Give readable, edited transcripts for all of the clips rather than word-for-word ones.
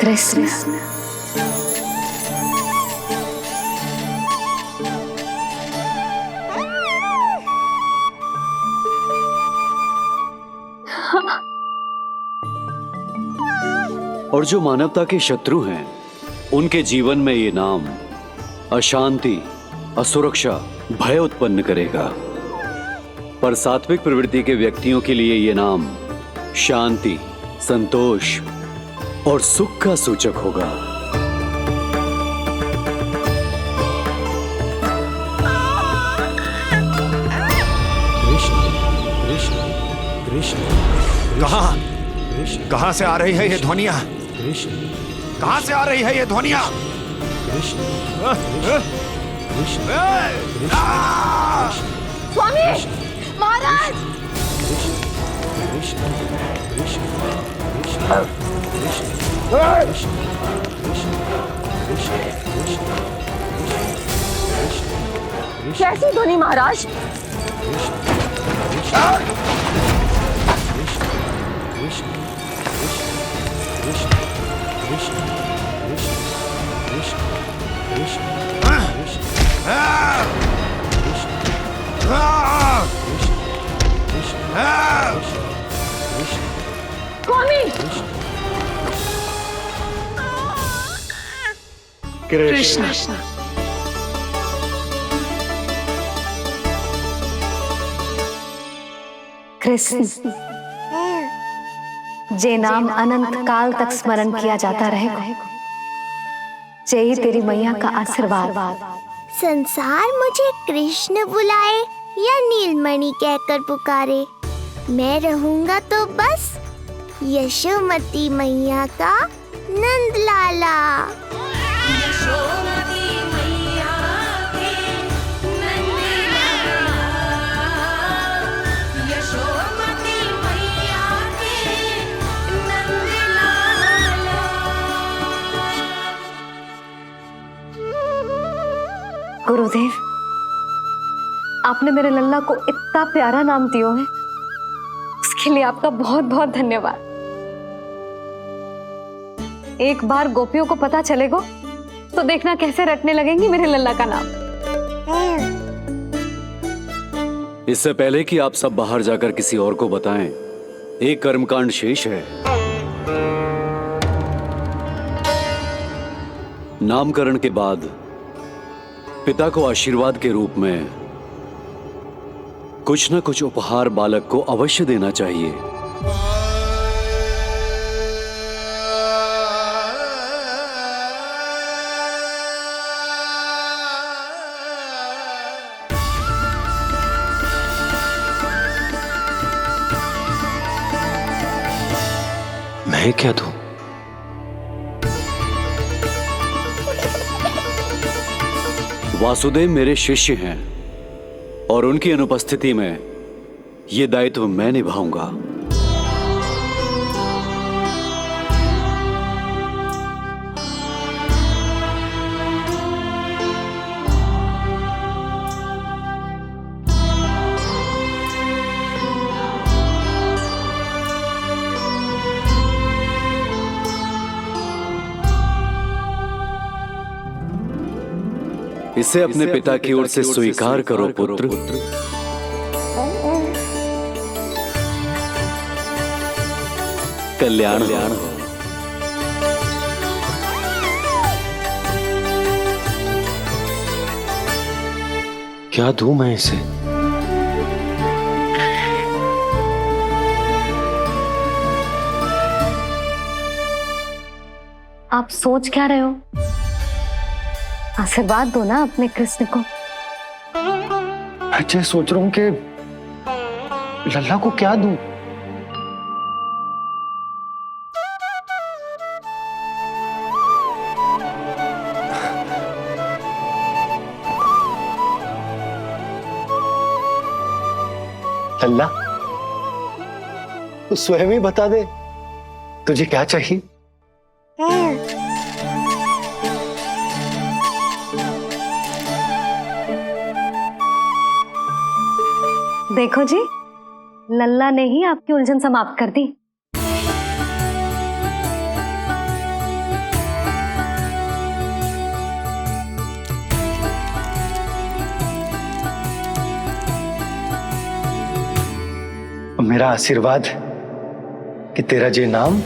कृष्ण। और जो मानवता के शत्रु हैं, उनके जीवन में ये नाम अशांति, असुरक्षा, भय उत्पन्न करेगा। पर सात्विक प्रवृत्ति के व्यक्तियों के लिए ये नाम शांति, संतोष और सुख का सूचक होगा। कृष्ण कृष्ण कृष्ण। कहां से आ रही है ये ध्वनियां? कृष्ण। कहां से आ रही है ये ध्वनियां? कृष्ण कृष्ण। स्वामी, महाराज। कृष्ण कृष्ण कैसी ध्वनि महाराज? स्वामी, कृष्ण। कृष्ण, जे नाम अनंत काल तक स्मरण किया जाता रहेगा, जय तेरी मैया का आशीर्वाद। संसार मुझे कृष्ण बुलाए या नीलमणि कहकर पुकारे, मैं रहूंगा तो बस यशोमती मैया का नंद लाला। यशोमती मैया के नंद लाला, यशोमती मैया के नंद लाला। गुरुदेव, आपने मेरे लल्ला को इतना प्यारा नाम दिया है, उसके लिए आपका बहुत बहुत धन्यवाद। एक बार गोपियों को पता चलेगा तो देखना कैसे रटने लगेंगी मेरे लल्ला का नाम। इससे पहले कि आप सब बाहर जाकर किसी और को बताएं, एक कर्मकांड शेष है। नामकरण के बाद पिता को आशीर्वाद के रूप में कुछ न कुछ उपहार बालक को अवश्य देना चाहिए। मैं क्या दूं? वासुदेव मेरे शिष्य हैं और उनकी अनुपस्थिति में यह दायित्व मैं निभाऊंगा। इसे अपने पिता की ओर से स्वीकार करो पुत्र। कल्याण हो। क्या दूं मैं इसे? आप सोच क्या रहे हो? आशीर्वाद दो ना अपने कृष्ण को। अच्छा, सोच रहा हूं कि लल्ला को क्या दूं। लल्ला, तू स्वयं ही बता दे, तुझे क्या चाहिए? देखो जी, लल्ला ने ही आपकी उलझन समाप्त कर दी। मेरा आशीर्वाद कि तेरा ये नाम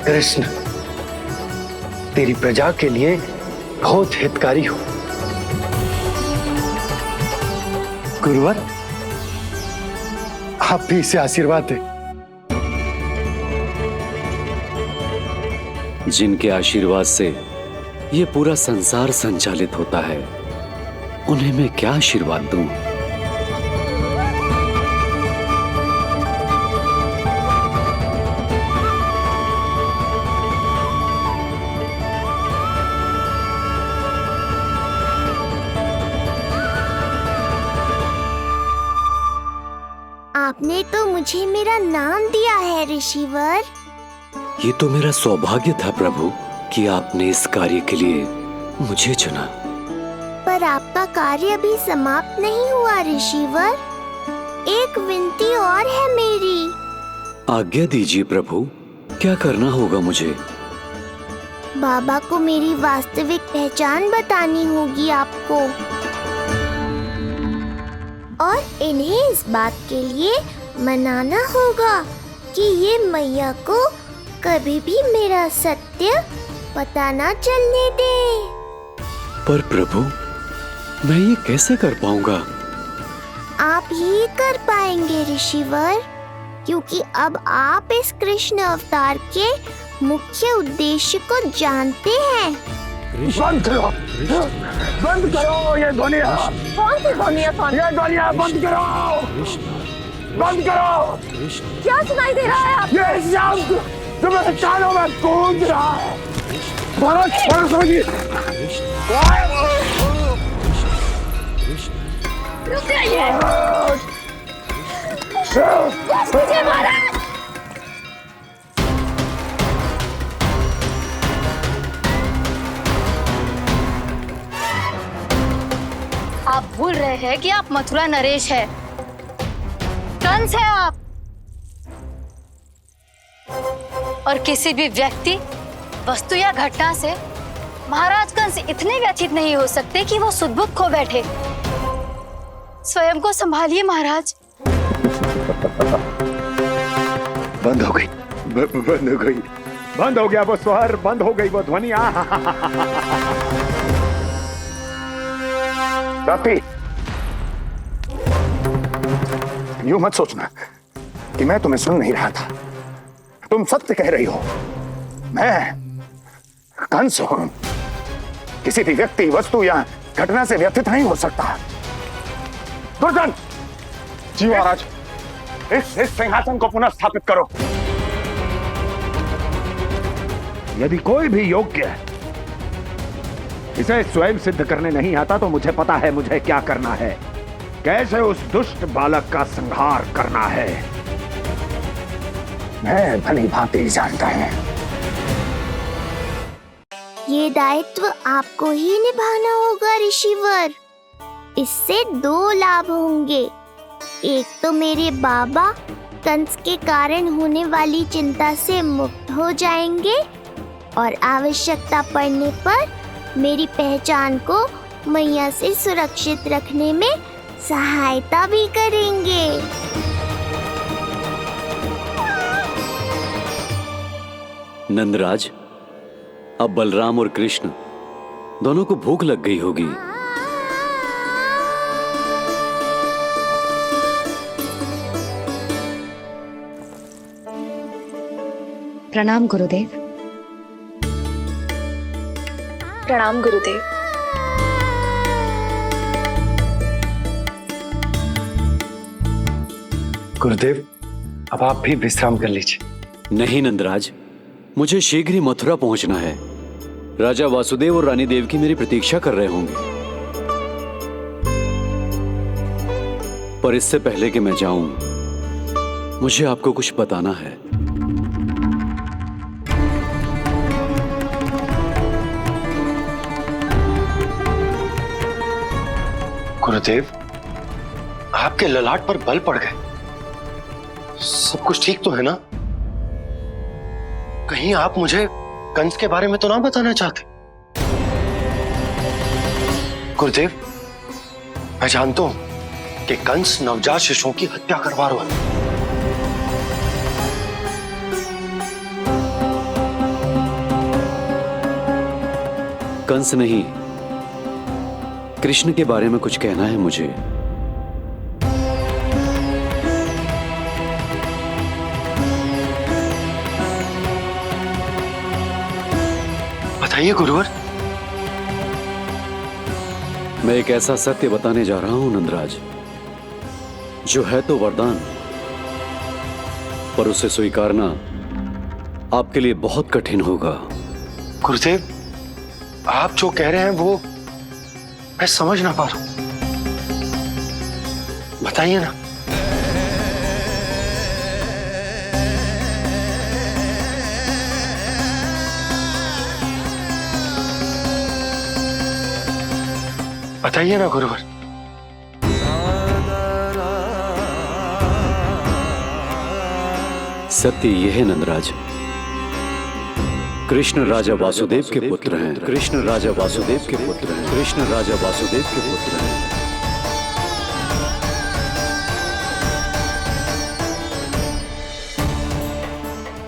कृष्ण तेरी प्रजा के लिए बहुत हितकारी हो। गुरुवर, आप भी इसे आशीर्वाद दें। जिनके आशीर्वाद से ये पूरा संसार संचालित होता है, उन्हें मैं क्या आशीर्वाद दूं? आपने तो मुझे मेरा नाम दिया है ऋषिवर। ये तो मेरा सौभाग्य था प्रभु कि आपने इस कार्य के लिए मुझे चुना। पर आपका कार्य अभी समाप्त नहीं हुआ ऋषिवर। एक विनती और है मेरी। आज्ञा दीजिए प्रभु, क्या करना होगा मुझे? बाबा को मेरी वास्तविक पहचान बतानी होगी आपको, और इन्हें इस बात के लिए मनाना होगा कि ये मैया को कभी भी मेरा सत्य पता ना चलने दे। पर प्रभु, मैं ये कैसे कर पाऊंगा? आप ही कर पाएंगे ऋषिवर, क्योंकि अब आप इस कृष्ण अवतार के मुख्य उद्देश्य को जानते हैं। बंद करो, बंद करो ये ध्वनिया। कौन सी ध्वनिया? ये ध्वनिया बंद करो, बंद करो। क्या सुनाई दे रहा है आप? ये शब्द तुम्हारे कानों में गूंज रहा है। भरत, भरत समझिए। रुक जाइए। मुझे महाराज। आप भूल रहे हैं कि आप मथुरा नरेश है, कंस है आप। और किसी भी व्यक्ति, वस्तु या घटना से महाराज कंस इतने व्यथित नहीं हो सकते कि वो सुदबुद्ध खो बैठे। स्वयं को संभालिए महाराज। बंद हो गई, बंद हो गई, बंद हो गया वो स्वर, बंद हो गई वो ध्वनिया। रापी, यूं मत सोचना कि मैं तुम्हें सुन नहीं रहा था। तुम सत्य कह रही हो। मैं कंस हूं। किसी भी व्यक्ति, वस्तु या घटना से व्यथित नहीं हो सकता। दुर्जन, जी महाराज, इस सिंहासन को पुनः स्थापित करो। यदि कोई भी योग्य इसे स्वयं सिद्ध करने नहीं आता तो मुझे पता है मुझे क्या करना है, कैसे उस दुष्ट बालक का संहार करना है। मैं भली भांति जानता हूं। ये दायित्व आपको ही निभाना होगा ऋषिवर। इससे दो लाभ होंगे। एक तो मेरे बाबा कंस के कारण होने वाली चिंता से मुक्त हो जाएंगे, और आवश्यकता पड़ने पर मेरी पहचान को मैया से सुरक्षित रखने में सहायता भी करेंगे। नंदराज, अब बलराम और कृष्ण दोनों को भूख लग गई होगी। प्रणाम गुरुदेव। प्रणाम गुरुदेव। गुरुदेव, अब आप भी विश्राम कर लीजिए। नहीं नंदराज, मुझे शीघ्र ही मथुरा पहुंचना है। राजा वासुदेव और रानी देवकी मेरी प्रतीक्षा कर रहे होंगे। पर इससे पहले कि मैं जाऊं, मुझे आपको कुछ बताना है। गुरुदेव, आपके ललाट पर बल पड़ गए। सब कुछ ठीक तो है ना? कहीं आप मुझे कंस के बारे में तो ना बताना चाहते? गुरुदेव, मैं जानता हूं कि कंस नवजात शिशुओं की हत्या करवा रहा है। कंस नहीं, कृष्ण के बारे में कुछ कहना है मुझे। बताइए गुरुवर। मैं एक ऐसा सत्य बताने जा रहा हूं नंदराज, जो है तो वरदान, पर उसे स्वीकारना आपके लिए बहुत कठिन होगा। गुरुदेव, आप जो कह रहे हैं वो मैं समझ ना पा रहा हूं, बताइए ना। बताइए ना गुरुवर। सत्य यह है नंदराज, कृष्ण राजा वासुदेव के पुत्र हैं। कृष्ण राजा वासुदेव के पुत्र हैं। कृष्ण राजा वासुदेव के पुत्र हैं।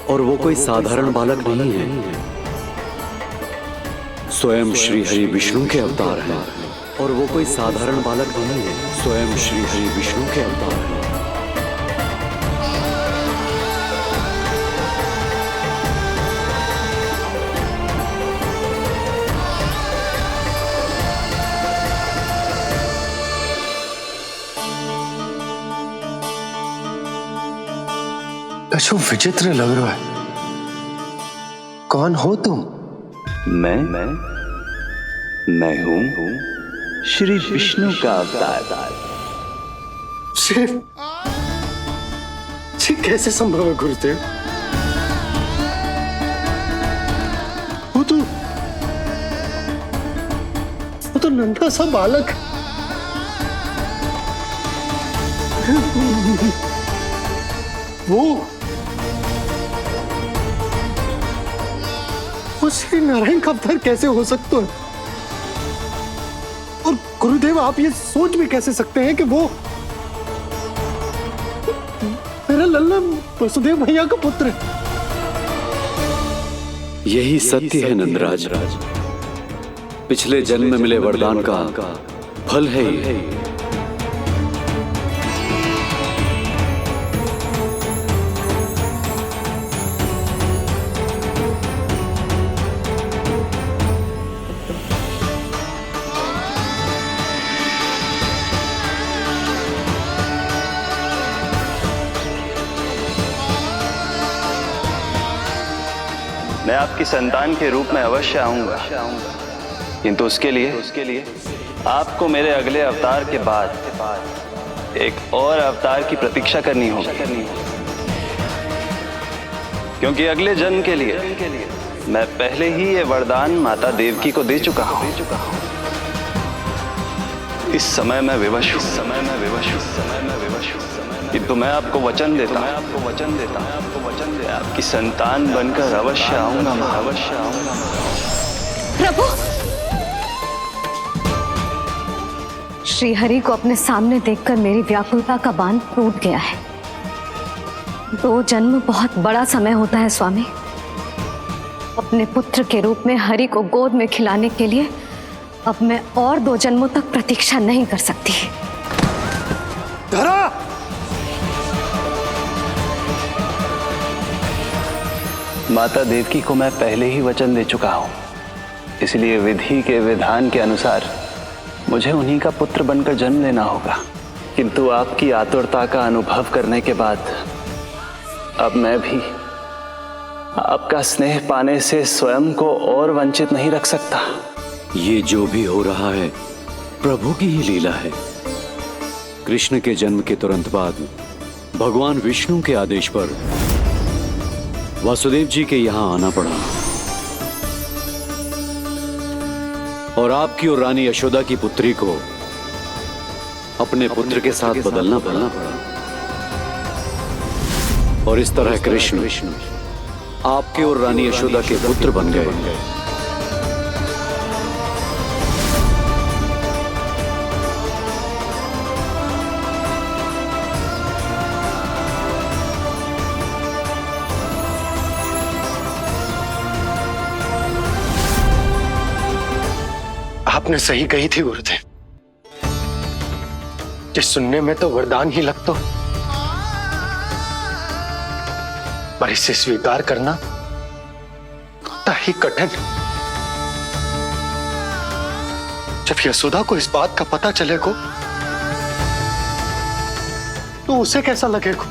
और वो कोई साधारण बालक नहीं है, स्वयं श्री हरि विष्णु के अवतार हैं। और वो कोई साधारण बालक नहीं है, स्वयं श्री हरि विष्णु के अवतार हैं। कछु विचित्र लग रहा है। कौन हो तुम? मैं हूं श्री विष्णु का अवतार। ये कैसे संभव है गुरुदेव? वो तो नन्हा सा बालक है। वो श्री नारायण का अवतार कैसे हो सकता है? और गुरुदेव, आप ये सोच भी कैसे सकते हैं कि वो मेरा लल्ला वसुदेव भैया का पुत्र है? यही सत्य है नंदराज, पिछले जन्म में मिले वरदान का फल है ये। मैं आपकी संतान के रूप में अवश्य आऊंगा, किंतु उसके लिए आपको मेरे अगले अवतार के बाद एक और अवतार की प्रतीक्षा करनी होगी, क्योंकि अगले जन्म के लिए मैं पहले ही ये वरदान माता देवकी को दे चुका हूं। इस समय मैं विवश हूं, किंतु मैं आपको वचन देता हूं, आपकी संतान बनकर अवश्य आऊंगा। प्रभु, श्रीहरि को अपने सामने देखकर मेरी व्याकुलता का बांध टूट गया है। 2 जन्म बहुत बड़ा समय होता है स्वामी। अपने पुत्र के रूप में हरि को गोद में खिलाने के लिए अब मैं और 2 जन्मों तक प्रतीक्षा नहीं कर सकती। धरा! माता देवकी को मैं पहले ही वचन दे चुका हूं, इसलिए विधि के विधान के अनुसार मुझे उन्हीं का पुत्र बनकर जन्म लेना होगा। किंतु आपकी आतुरता का अनुभव करने के बाद अब मैं भी आपका स्नेह पाने से स्वयं को और वंचित नहीं रख सकता। ये जो भी हो रहा है प्रभु की ही लीला है। कृष्ण के जन्म के तुरंत बाद भगवान विष्णु के आदेश पर वासुदेव जी के यहां आना पड़ा और आपकी और रानी यशोदा की पुत्री को अपने पुत्र के साथ बदलना पड़ा और इस तरह कृष्ण आपके और रानी यशोदा के पुत्र बन गए। आपने सही कही थी गुरुदेव। जिस सुनने में तो वरदान ही लगता, पर इसे स्वीकार करना होता ही कठिन। जब यशोदा को इस बात का पता चलेगा तो उसे कैसा लगेगा?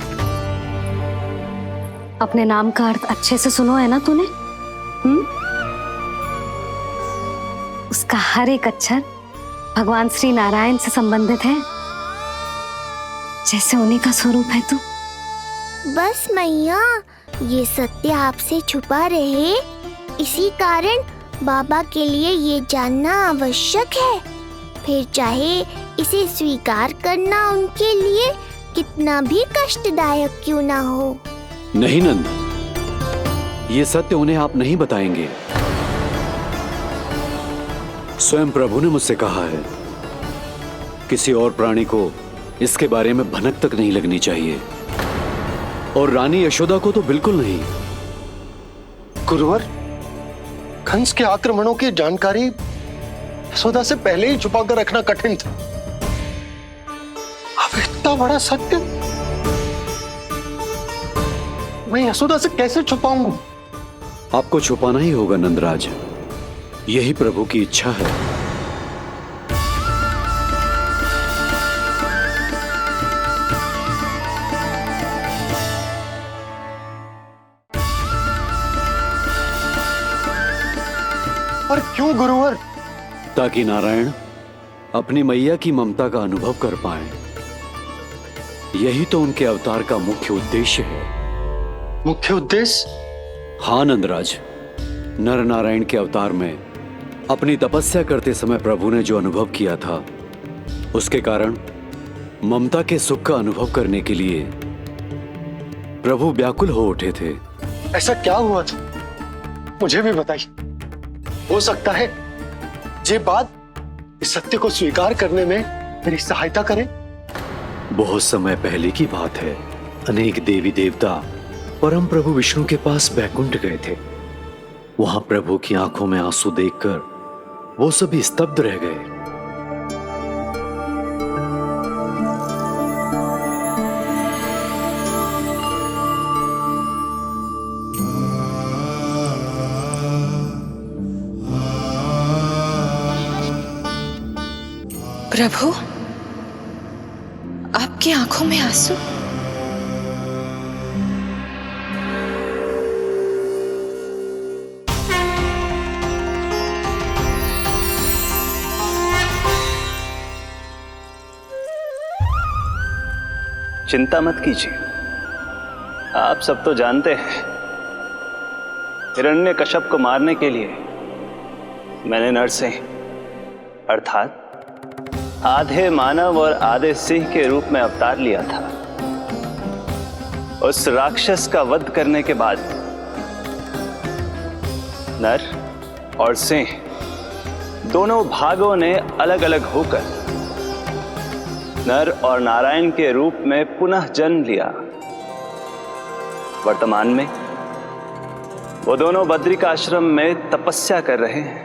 अपने नाम का अर्थ अच्छे से सुनो है ना तूने? उसका हर एक अक्षर भगवान श्री नारायण से संबंधित है, जैसे उन्हीं का स्वरूप है तू। बस मैया, ये सत्य आपसे छुपा रहे, इसी कारण बाबा के लिए ये जानना आवश्यक है। फिर चाहे इसे स्वीकार करना उनके लिए कितना भी कष्टदायक क्यों ना हो। नहीं नंद, ये सत्य उन्हें आप नहीं बताएंगे। स्वयं प्रभु ने मुझसे कहा है, किसी और प्राणी को इसके बारे में भनक तक नहीं लगनी चाहिए, और रानी यशोदा को तो बिल्कुल नहीं। गुरुवर, कंस के आक्रमणों की जानकारी यशोदा से पहले ही छुपा कर रखना कठिन था। अब इतना बड़ा सत्य मैं यशोदा से कैसे छुपाऊंगा? आपको छुपाना ही होगा नंदराज, यही प्रभु की इच्छा है। और क्यों गुरुवर? ताकि नारायण अपनी मैया की ममता का अनुभव कर पाए। यही तो उनके अवतार का मुख्य उद्देश्य है। मुख्य उद्देश्य? हाँ नंदराज, नर नारायण के अवतार में अपनी तपस्या करते समय प्रभु ने जो अनुभव किया था, उसके कारण ममता के सुख का अनुभव करने के लिए प्रभु व्याकुल हो उठे थे। ऐसा क्या हुआ था, मुझे भी बताइए। हो सकता है ये बात इस सत्य को स्वीकार करने में मेरी सहायता करे। बहुत समय पहले की बात है। अनेक देवी देवता परम प्रभु विष्णु के पास बैकुंठ गए थे। वहां प्रभु की आंखों में आंसू देखकर वो सभी स्तब्ध रह गए। प्रभु, आपकी आंखों में आंसू? चिंता मत कीजिए, आप सब तो जानते हैं, हिरण्यकश्यप को मारने के लिए मैंने नरसिंह अर्थात आधे मानव और आधे सिंह के रूप में अवतार लिया था। उस राक्षस का वध करने के बाद नर और सिंह दोनों भागों ने अलग अलग होकर नर और नारायण के रूप में पुनः जन्म लिया। वर्तमान में वो दोनों बद्रिकाश्रम में तपस्या कर रहे हैं।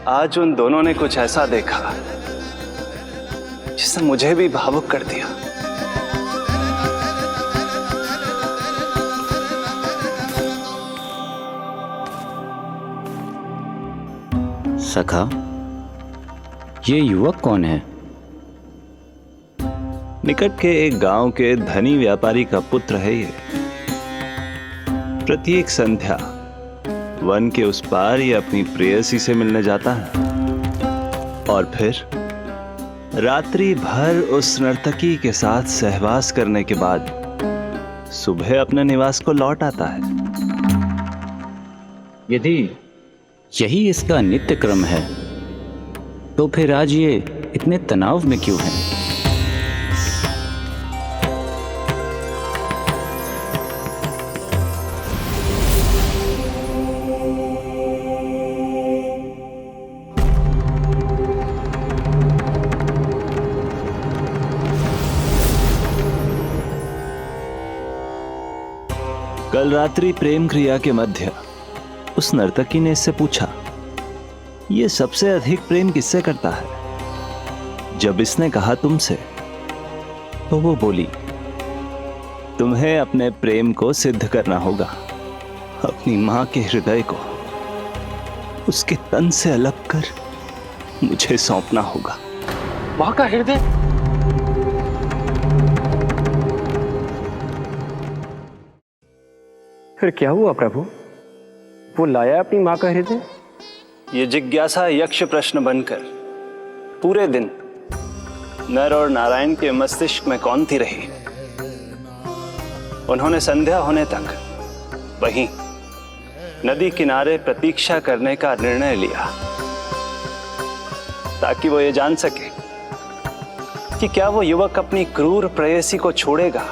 आज उन दोनों ने कुछ ऐसा देखा जिसने मुझे भी भावुक कर दिया। सखा, ये युवक कौन है? निकट के एक गांव के धनी व्यापारी का पुत्र है ये। प्रत्येक संध्या वन के उस पार ये अपनी प्रेयसी से मिलने जाता है और फिर रात्रि भर उस नर्तकी के साथ सहवास करने के बाद सुबह अपने निवास को लौट आता है। यदि यही इसका नित्य क्रम है, तो फिर आज ये इतने तनाव में क्यों है? कल रात्रि प्रेम क्रिया के मध्य उस नर्तकी ने इससे पूछा, ये सबसे अधिक प्रेम किससे करता है? जब इसने कहा तुमसे, तो वो बोली, तुम्हें अपने प्रेम को सिद्ध करना होगा। अपनी मां के हृदय को उसके तन से अलग कर मुझे सौंपना होगा। माँ का हृदय? फिर क्या हुआ प्रभु? वो लाया अपनी माँ का हृदय? ये जिज्ञासा यक्ष प्रश्न बनकर पूरे दिन नर और नारायण के मस्तिष्क में कौंधती रही। उन्होंने संध्या होने तक वहीं नदी किनारे प्रतीक्षा करने का निर्णय लिया, ताकि वो ये जान सके कि क्या वो युवक अपनी क्रूर प्रेयसी को छोड़ेगा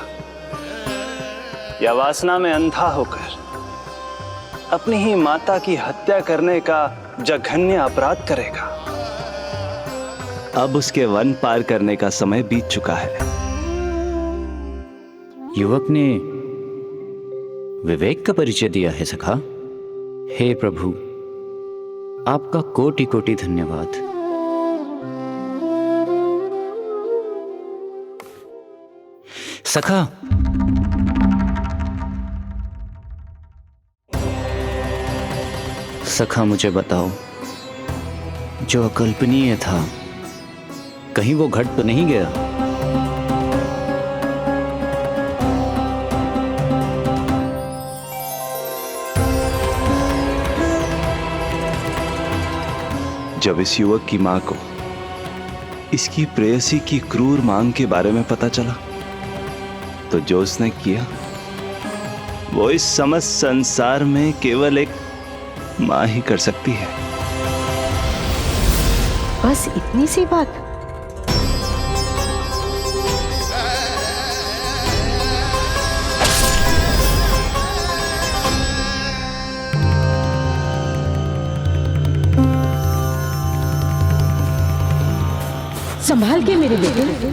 या वासना में अंधा होकर अपनी ही माता की हत्या करने का जघन्य अपराध करेगा। अब उसके वन पार करने का समय बीत चुका है। युवक ने विवेक का परिचय दिया है सखा। हे प्रभु, आपका कोटि कोटि धन्यवाद। सखा, सखा मुझे बताओ, जो अकल्पनीय था कहीं वो घट तो नहीं गया? जब इस युवक की मां को इसकी प्रेयसी की क्रूर मांग के बारे में पता चला, तो जो उसने किया वो इस समस्त संसार में केवल एक मां ही कर सकती है। बस इतनी सी बात? संभाल के मेरे बेटे,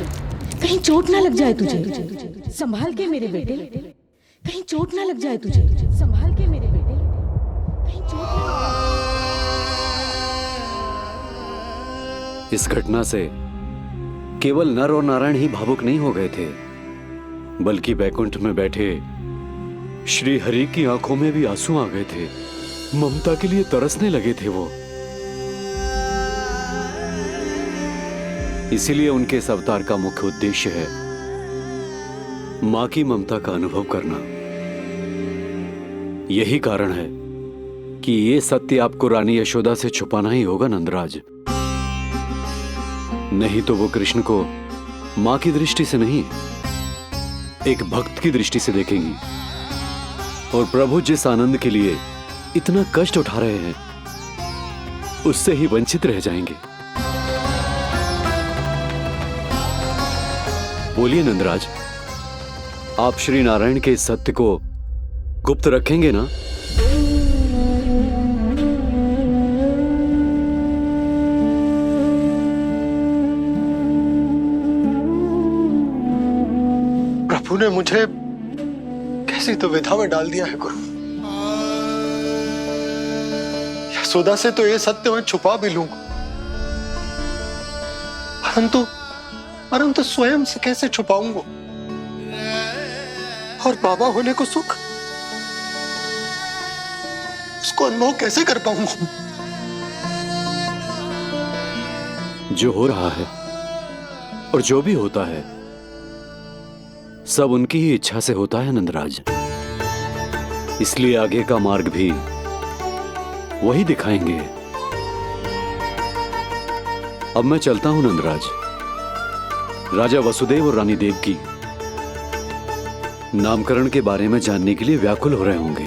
कहीं चोट ना लग जाए तुझे। संभाल के मेरे बेटे, कहीं चोट ना लग जाए तुझे। संभाल के मेरे बेटे, कहीं चोट ना लग जाए। इस घटना से केवल नर और नारायण ही भावुक नहीं हो गए थे, बल्कि बैकुंठ में बैठे श्री हरि की आंखों में भी आंसू आ गए थे। ममता के लिए तरसने लगे थे वो। इसीलिए उनके इस अवतार का मुख्य उद्देश्य है मां की ममता का अनुभव करना। यही कारण है कि ये सत्य आपको रानी यशोदा से छुपाना ही होगा नंदराज। नहीं तो वो कृष्ण को मां की दृष्टि से नहीं, एक भक्त की दृष्टि से देखेंगी, और प्रभु जिस आनंद के लिए इतना कष्ट उठा रहे हैं उससे ही वंचित रह जाएंगे। बोलिए नंदराज, आप श्री नारायण के इस सत्य को गुप्त रखेंगे ना? प्रभु ने मुझे कैसी दुविधा में डाल दिया है गुरु। यशोदा से तो ये सत्य मैं छुपा भी लूंगा, परंतु स्वयं से कैसे छुपाऊंगा? और बाबा होने को सुख, उसको अनुभव कैसे कर पाऊंगा? जो हो रहा है और जो भी होता है सब उनकी ही इच्छा से होता है नंदराज। इसलिए आगे का मार्ग भी वही दिखाएंगे। अब मैं चलता हूं नंदराज। राजा वसुदेव और रानी देवकी नामकरण के बारे में जानने के लिए व्याकुल हो रहे होंगे।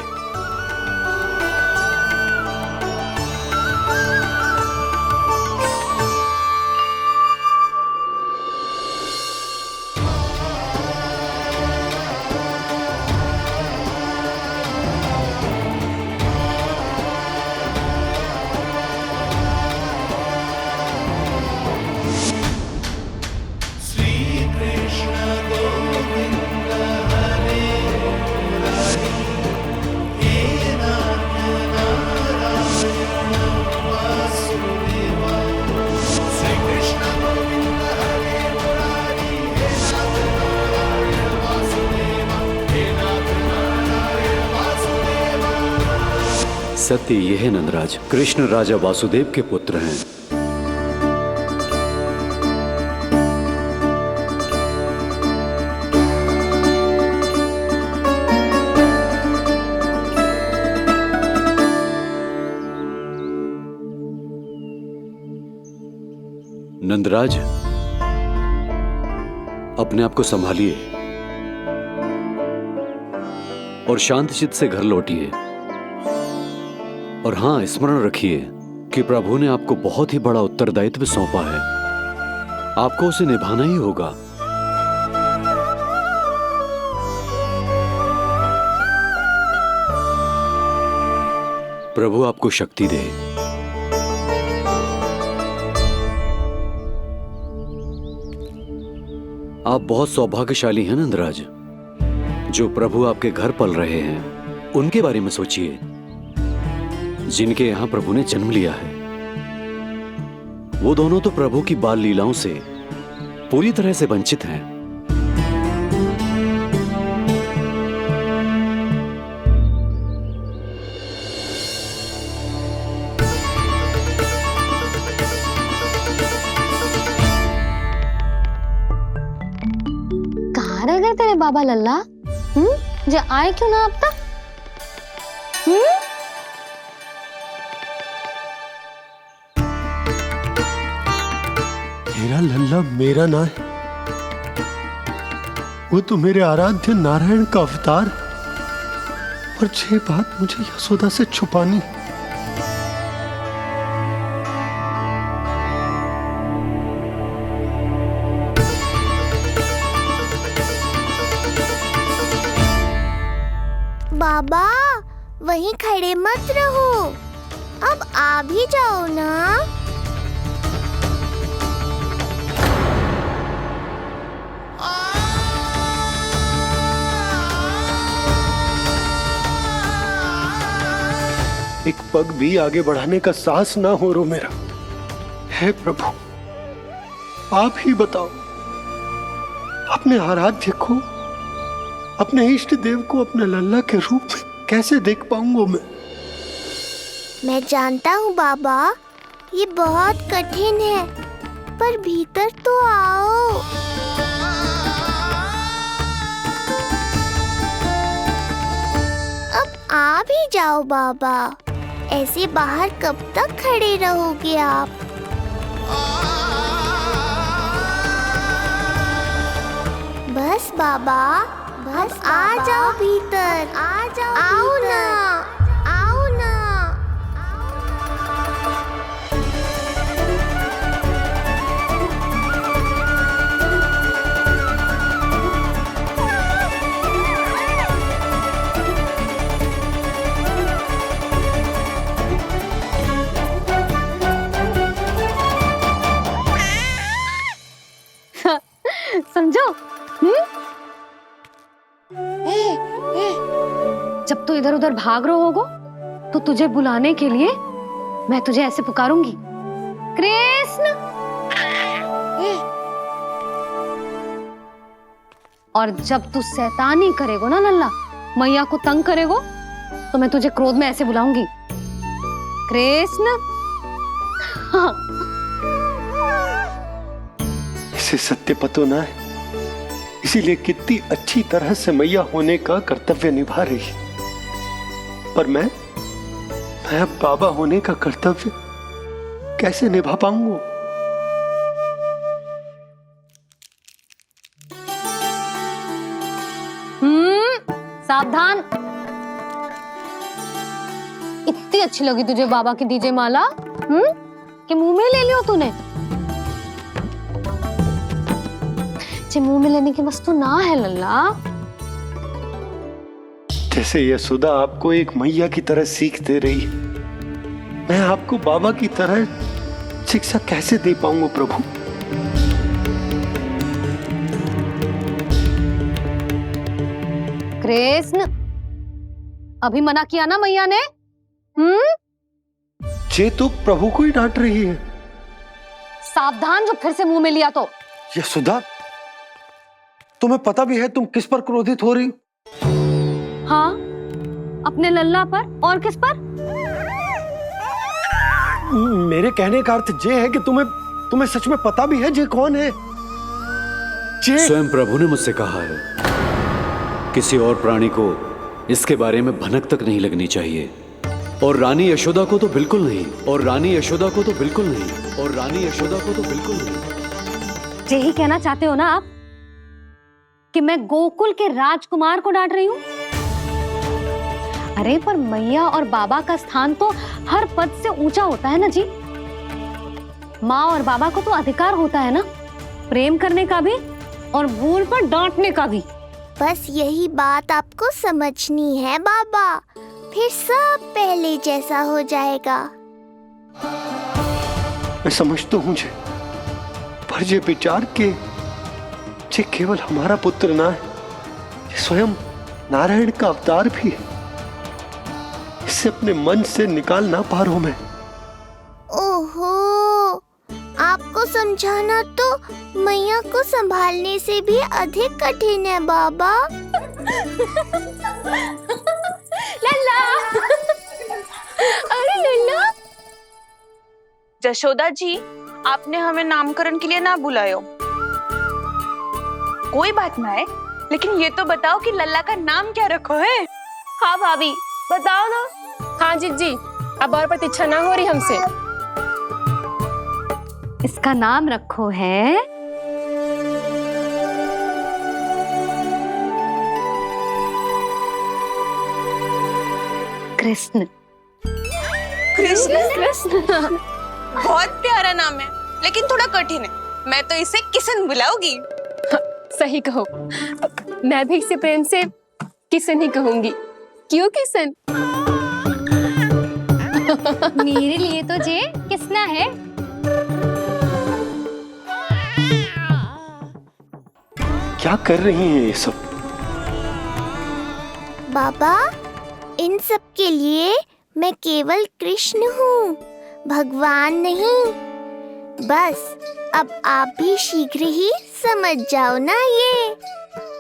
सत्य ये है नंदराज, कृष्ण राजा वासुदेव के पुत्र हैं। नंदराज, अपने आप को संभालिए और शांत चित्त से घर लौटिए। और हां, स्मरण रखिए कि प्रभु ने आपको बहुत ही बड़ा उत्तरदायित्व सौंपा है, आपको उसे निभाना ही होगा। प्रभु आपको शक्ति दे। आप बहुत सौभाग्यशाली हैं नंदराज, जो प्रभु आपके घर पल रहे हैं। उनके बारे में सोचिए जिनके यहां प्रभु ने जन्म लिया है। वो दोनों तो प्रभु की बाल लीलाओं से पूरी तरह से वंचित हैं। कहाँ रह गए तेरे बाबा लल्ला? जे आए क्यों ना अब तक? तेरा लल्ला मेरा ना है, वो तो मेरे आराध्य नारायण का अवतार। और ये बात मुझे यशोदा से छुपानी। बाबा वहीं खड़े मत रहो, अब आ भी जाओ ना। एक पग भी आगे बढ़ाने का साहस ना हो रो मेरा। हे प्रभु, आप ही बताओ, अपने आराध्य को, अपने इष्ट देव को अपने लल्ला के रूप में कैसे देख पाऊंगा मैं जानता हूँ बाबा, ये बहुत कठिन है, पर भीतर तो आओ। अब आ भी जाओ बाबा, ऐसे बाहर कब तक खड़े रहोगे आप? बस बाबा, बस आ जाओ भीतर, आ जाओ, आओ ना, आओ ना। समझो? जब तू इधर उधर भाग रहा होगा तो तुझे बुलाने के लिए मैं तुझे ऐसे पुकारूंगी, कृष्ण। और जब तू शैतानी करेगो ना लल्ला, मैया को तंग करेगो, तो मैं तुझे क्रोध में ऐसे बुलाऊंगी, कृष्ण। हाँ। इसे सत्य पतो ना है, इसीलिए कितनी अच्छी तरह से मैया होने का कर्तव्य निभा रही है। पर मैं अब बाबा होने का कर्तव्य कैसे निभा पाऊंगा? सावधान। इतनी अच्छी लगी तुझे बाबा की दीजे माला, कि मुंह में ले लियो तूने? मुंह में लेने की वस्तु ना है लल्ला। जैसे यशोदा आपको एक मैया की तरह सीख दे रही है, मैं आपको बाबा की तरह शिक्षा कैसे दे पाऊंगा प्रभु? कृष्ण, अभी मना किया ना मैया ने? ये तो प्रभु को ही डांट रही है। सावधान, जो फिर से मुंह में लिया तो। यशोदा, तुम्हें पता भी है तुम किस पर क्रोधित हो रही? हाँ, अपने लल्ला पर। और किस पर? मेरे कहने का अर्थ ये है कि तुम्हें सच में पता भी है जे कौन है? जे स्वयं प्रभु ने मुझसे कहा है किसी और प्राणी को इसके बारे में भनक तक नहीं लगनी चाहिए, और रानी यशोदा को तो बिल्कुल नहीं, और रानी यशोदा को तो बिल्कुल नहीं, और रानी यशोदा को तो बिल्कुल नहीं। यही कहना चाहते हो ना आप कि मैं गोकुल के राजकुमार को डांट रही हूँ? अरे पर मैया और बाबा का स्थान तो हर पद से ऊंचा होता है ना जी। माँ और बाबा को तो अधिकार होता है ना प्रेम करने का भी और भूल पर डांटने का भी। बस यही बात आपको समझनी है बाबा, फिर सब पहले जैसा हो जाएगा। मैं समझ तो हूँ जे, पर जे विचार के जे केवल हमारा पुत्र ना है, ये स्वयं नारायण का अवतार भी है, इसे अपने मन से निकाल ना पा रहा हूं मैं। ओहो, आपको समझाना तो मैया को संभालने से भी अधिक कठिन है बाबा। लल्ला, अरे लल्ला। जशोदा जी, आपने हमें नामकरण के लिए ना बुलायो। कोई बात ना है, लेकिन ये तो बताओ कि लल्ला का नाम क्या रखो है? हाँ भाभी बताओ ना। हाँ जी, अब और प्रतीक्षा ना हो रही हमसे। इसका नाम रखो है कृष्ण। कृष्ण बहुत प्यारा नाम है, लेकिन थोड़ा कठिन है। मैं तो इसे किशन बुलाऊंगी। सही कहो, मैं भी इसे प्रेम से किशन ही कहूंगी। क्यों किशन? मेरे लिए तो जे किसना है। क्या कर रही हैं ये सब? बाबा, इन सब के लिए मैं केवल कृष्ण हूँ, भगवान नहीं। बस अब आप भी शीघ्र ही समझ जाओ ना ये।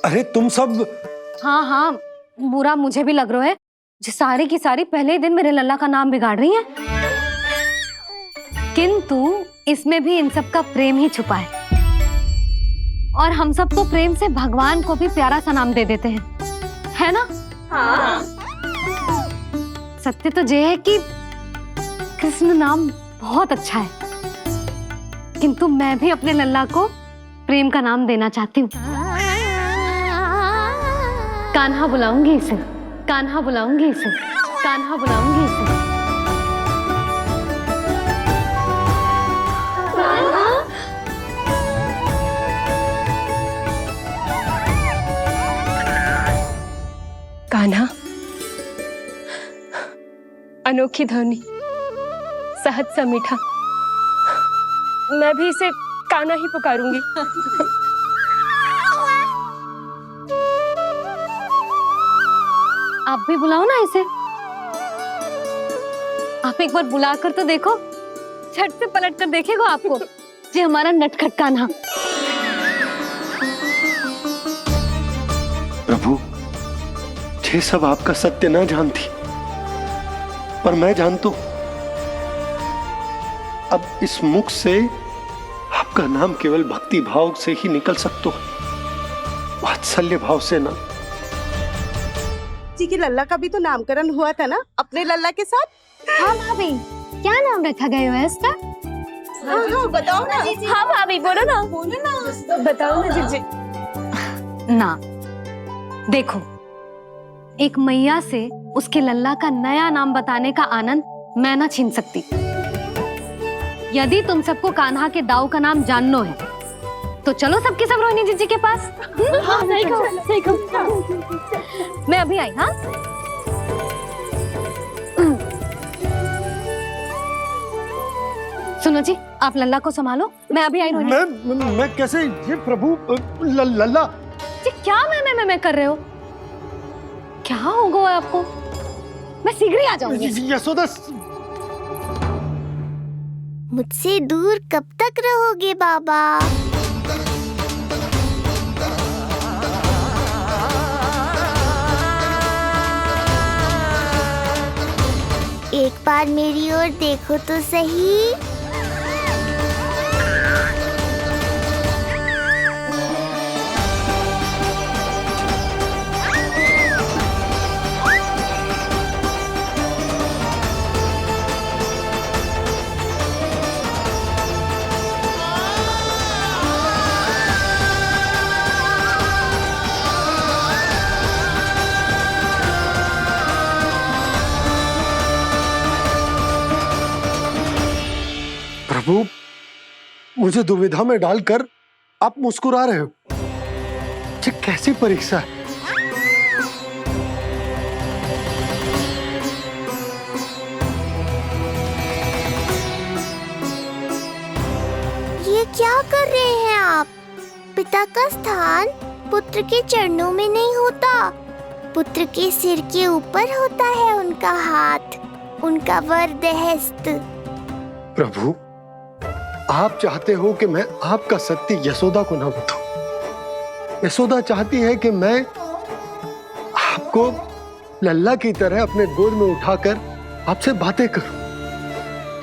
अरे तुम सब। हाँ, बुरा मुझे भी लग रहा है जो सारी की सारी पहले ही दिन मेरे लल्ला का नाम बिगाड़ रही है। किंतु इसमें भी इन सब का प्रेम ही छुपा है, और हम सब तो प्रेम से भगवान को भी प्यारा सा नाम दे देते हैं, है ना? हाँ। सत्य तो ये है कि कृष्ण नाम बहुत अच्छा है, किंतु मैं भी अपने लल्ला को प्रेम का नाम देना चाहती हूँ। कान्हा बुलाऊंगी इसे, कान्हा बुलाऊंगी इसे, कान्हा बुलाऊंगी इसे। कान्हा, अनोखी ध्वनि, सहज सा मीठा। मैं भी इसे कान्हा ही पुकारूंगी। आप भी बुलाओ ना इसे। आप एक बार बुला कर तो देखो, झट से पलट कर देखेगा आपको ये हमारा नटखट कान्हा। प्रभु, ये सब आपका सत्य ना जानती, पर मैं जानता हूं। अब इस मुख से आपका नाम केवल भक्ति भाव से ही निकल सकता है, वात्सल्य भाव से ना। जी की लल्ला का भी तो नामकरण हुआ था ना अपने लल्ला के साथ। हाँ भाभी, क्या नाम रखा गया है इसका? हाँ, बताओ ना। हाँ भाभी, बोलो ना, बताओ ना जीजी। ना, देखो, एक मैया से उसके लल्ला का नया नाम बताने का आनंद मैं ना छीन सकती। यदि तुम सबको कान्हा के दाऊ का नाम जानना है तो चलो सबके सब रोहिणी जीजी के पास। हाँ, सही कहो। मैं अभी आई। हाँ, सुनो जी, आप लल्ला को संभालो, मैं अभी आई। रोहिणी, मैं कैसे? ये प्रभु लल्ला। जी क्या मैं कर रहे हो? क्या हो गया आपको? मैं शीघ्र ही आ जाऊंगी। यशोदा, मुझसे दूर कब तक रहोगे बाबा? एक बार मेरी ओर देखो तो सही। प्रभु, मुझे दुविधा में डालकर आप मुस्कुरा रहे हो। ये कैसी परीक्षा है? ये क्या कर रहे हैं आप? पिता का स्थान पुत्र के चरणों में नहीं होता, पुत्र के सिर के ऊपर होता है उनका हाथ, उनका वरदहस्त। प्रभु, आप चाहते हो कि मैं आपका सत्य यशोदा को ना बताऊं। यशोदा चाहती है कि मैं आपको लल्ला की तरह अपने गोद में उठाकर आपसे बातें करूं।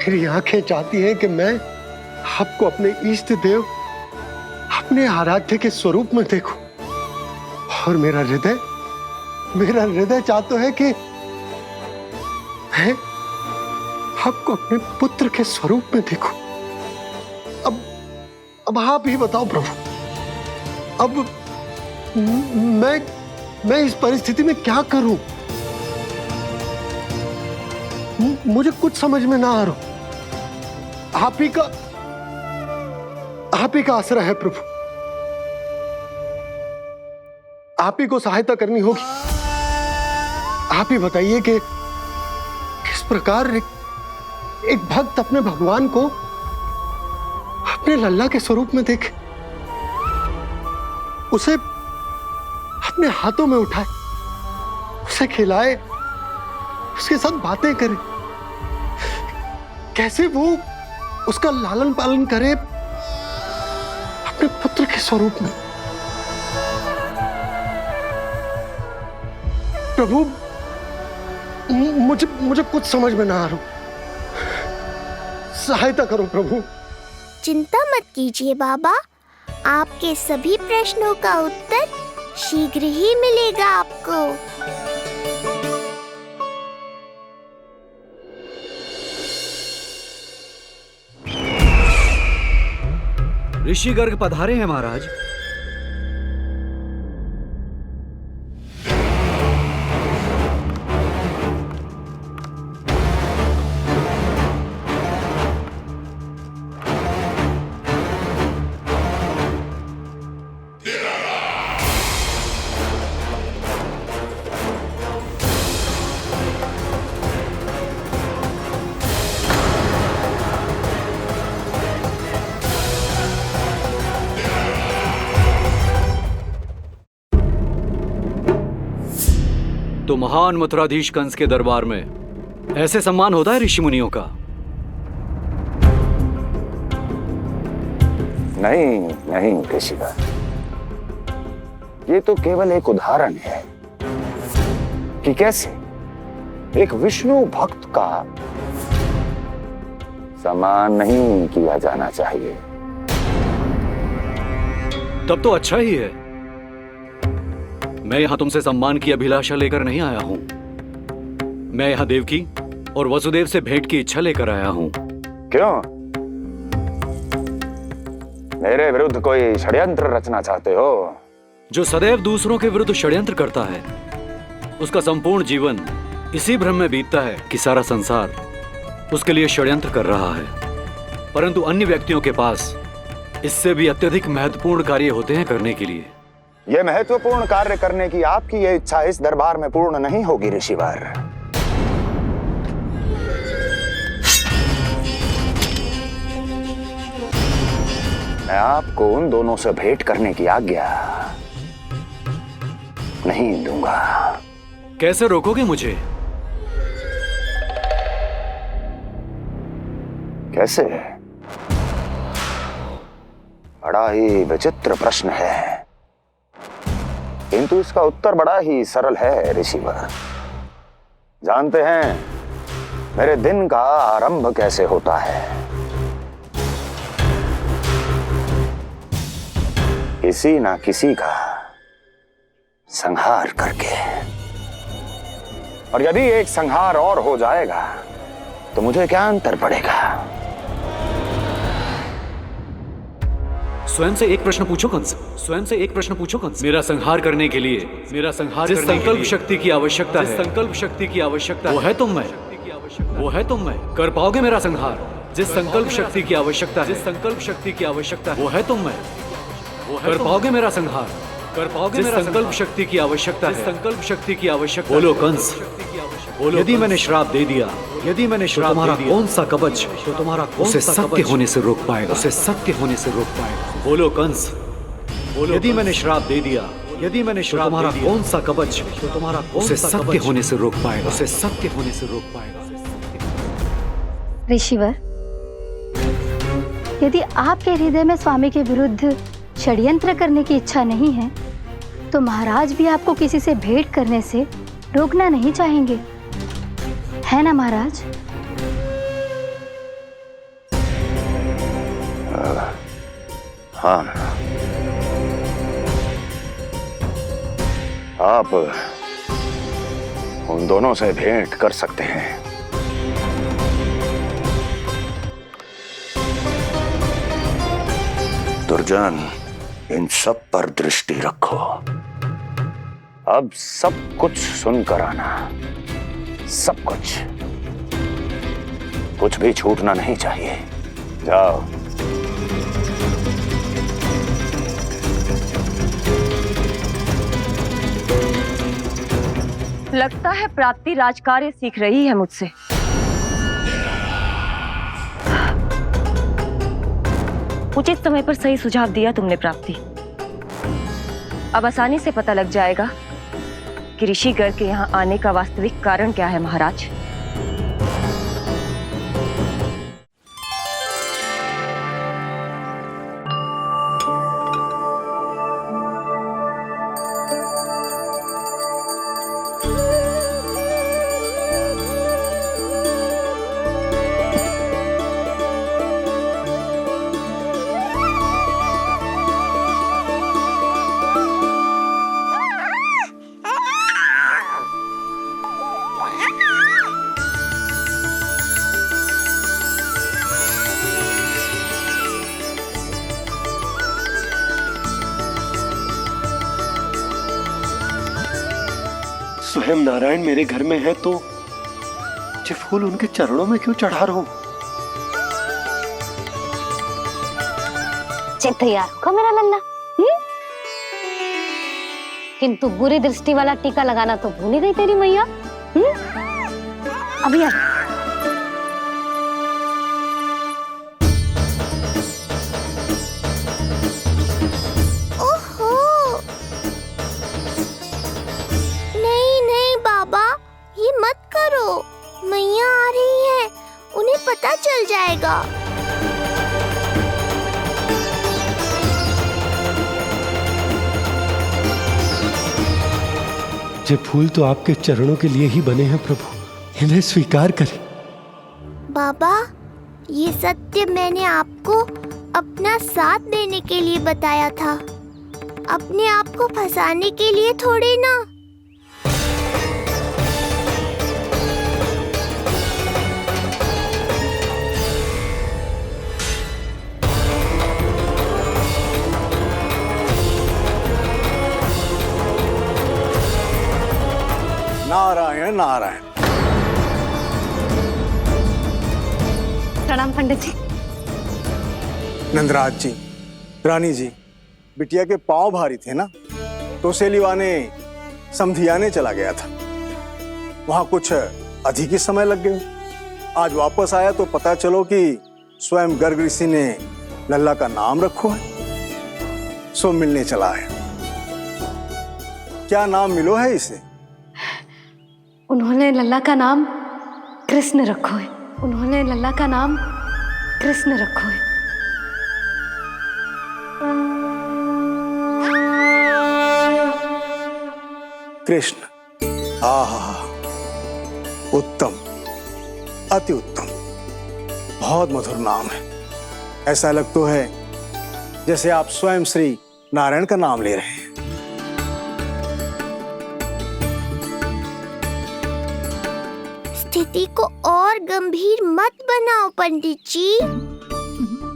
मेरी आंखें चाहती हैं कि मैं आपको अपने इष्ट देव, अपने आराध्य के स्वरूप में देखूं। और मेरा हृदय चाहता है कि मैं आपको अपने पुत्र के स्वरूप में देखूं। अब आप ही बताओ प्रभु, अब मैं इस परिस्थिति में क्या करूं? मुझे कुछ समझ में ना आ रहा। आप ही का आसरा है प्रभु। आप ही को सहायता करनी होगी। आप ही बताइए कि किस प्रकार एक भक्त अपने भगवान को अपने लल्ला के स्वरूप में देखे, उसे अपने हाथों में उठाए, उसे खिलाए, उसके साथ बातें करे, कैसे वो उसका लालन पालन करे अपने पुत्र के स्वरूप में। प्रभु, मुझे कुछ समझ में ना आ रहा। सहायता करो प्रभु। चिंता मत कीजिए बाबा, आपके सभी प्रश्नों का उत्तर शीघ्र ही मिलेगा आपको। ऋषि गर्ग पधारे हैं महाराज। तो महान मथुराधीश कंस के दरबार में ऐसे सम्मान होता है ऋषि मुनियों का? नहीं ऋषिवर, ये तो केवल एक उदाहरण है कि कैसे एक विष्णु भक्त का सम्मान नहीं किया जाना चाहिए। तब तो अच्छा ही है। मैं यहां तुमसे सम्मान की अभिलाषा लेकर नहीं आया हूं। मैं यहां देवकी और वसुदेव से भेंट की इच्छा लेकर आया हूं। क्यों? मेरे विरुद्ध कोई षड्यंत्र रचना चाहते हो? जो सदैव दूसरों के विरुद्ध षड्यंत्र करता है, उसका संपूर्ण जीवन इसी भ्रम में बीतता है कि सारा संसार उसके लिए षड्यंत्र कर रहा है। परंतु अन्य व्यक्तियों के पास इससे भी अत्यधिक महत्वपूर्ण कार्य होते हैं करने के लिए। यह महत्वपूर्ण कार्य करने की आपकी यह इच्छा इस दरबार में पूर्ण नहीं होगी ऋषिवर। मैं आपको उन दोनों से भेंट करने की आज्ञा नहीं दूंगा। कैसे रोकोगे मुझे? कैसे? बड़ा ही विचित्र प्रश्न है, किंतु इसका उत्तर बड़ा ही सरल है ऋषिवर। जानते हैं, मेरे दिन का आरंभ कैसे होता है। किसी ना किसी का संहार करके। और यदि एक संहार और हो जाएगा तो मुझे क्या अंतर पड़ेगा। स्वयं से एक प्रश्न पूछो कंस, स्वयं से एक प्रश्न पूछो कंस। मेरा संहार करने के लिए, मेरा संहार जिस संकल्प शक्ति की आवश्यकता है, संकल्प शक्ति की आवश्यकता वो है तुम मैं, वो है तुम मैं। कर पाओगे मेरा संहार? जिस संकल्प शक्ति की आवश्यकता है, जिस संकल्प शक्ति की आवश्यकता है वो है तुम मैं, वो कर पाओगे मेरा संहार? कर पाओगे मेरा संकल्प शक्ति की आवश्यकता है, संकल्प शक्ति की आवश्यकता। बोलो कंस, बोलो। यदि मैंने श्राप दे दिया, यदि मैंने श्राप दे दिया, कौन सा कवच तो तुम्हारा उसे सत्य होने से रोक पाएगा, उसे सत्य होने से रोक पाएगा। बोलो कंस, बोलो। यदि मैंने श्राप दे दिया, यदि मैंने श्राप तुम्हारा कौन सा कवच तो तुम्हारा उसे सत्य होने से रोक पाएगा, उसे सत्य होने से रोक पाएगा। ऋषिवर, यदि आपके हृदय में स्वामी के विरुद्ध षड्यंत्र करने की इच्छा नहीं है तो महाराज भी आपको किसी से भेंट करने से रोकना नहीं चाहेंगे, है ना महाराज? हाँ, आप उन दोनों से भेंट कर सकते हैं। दुर्जन, इन सब पर दृष्टि रखो। अब सब कुछ सुनकर आना, सब कुछ, कुछ भी छूटना नहीं चाहिए। जाओ। लगता है प्राप्ति राजकार्य सीख रही है मुझसे। उचित समय पर सही सुझाव दिया तुमने प्राप्ति। अब आसानी से पता लग जाएगा कि ऋषिगढ़ के यहाँ आने का वास्तविक कारण क्या है महाराज। स्वयं नारायण मेरे घर में है तो ये फूल उनके चरणों में क्यों चढ़ा रहा हूं? तैयार होगा मेरा लल्ला। किंतु बुरी दृष्टि वाला टीका लगाना तो भूल ही गई तेरी मैया। अभी आ। मत करो, मैया आ रही है, उन्हें पता चल जाएगा। ये फूल तो आपके चरणों के लिए ही बने हैं प्रभु, इन्हें स्वीकार करें। बाबा, ये सत्य मैंने आपको अपना साथ देने के लिए बताया था, अपने आप को फंसाने के लिए थोड़ी ना। नारायण नारायण। प्रणाम पंडित जी। नंदराज जी, रानी जी, बिटिया के पांव भारी थे ना, तो सेलिवाने समधियाने चला गया था, वहां कुछ अधिक ही समय लग गया। आज वापस आया तो पता चलो कि स्वयं गर्ग ऋषि ने लल्ला का नाम रखो है, सो मिलने चला है। क्या नाम मिलो है इसे? उन्होंने लल्ला का नाम कृष्ण रखो है, उन्होंने लल्ला का नाम कृष्ण रखो है। कृष्ण, आहा, उत्तम, अति उत्तम, बहुत मधुर नाम है। ऐसा लग तो है जैसे आप स्वयं श्री नारायण का नाम ले रहे हैं। स्थिति को और गंभीर मत बनाओ पंडित जी।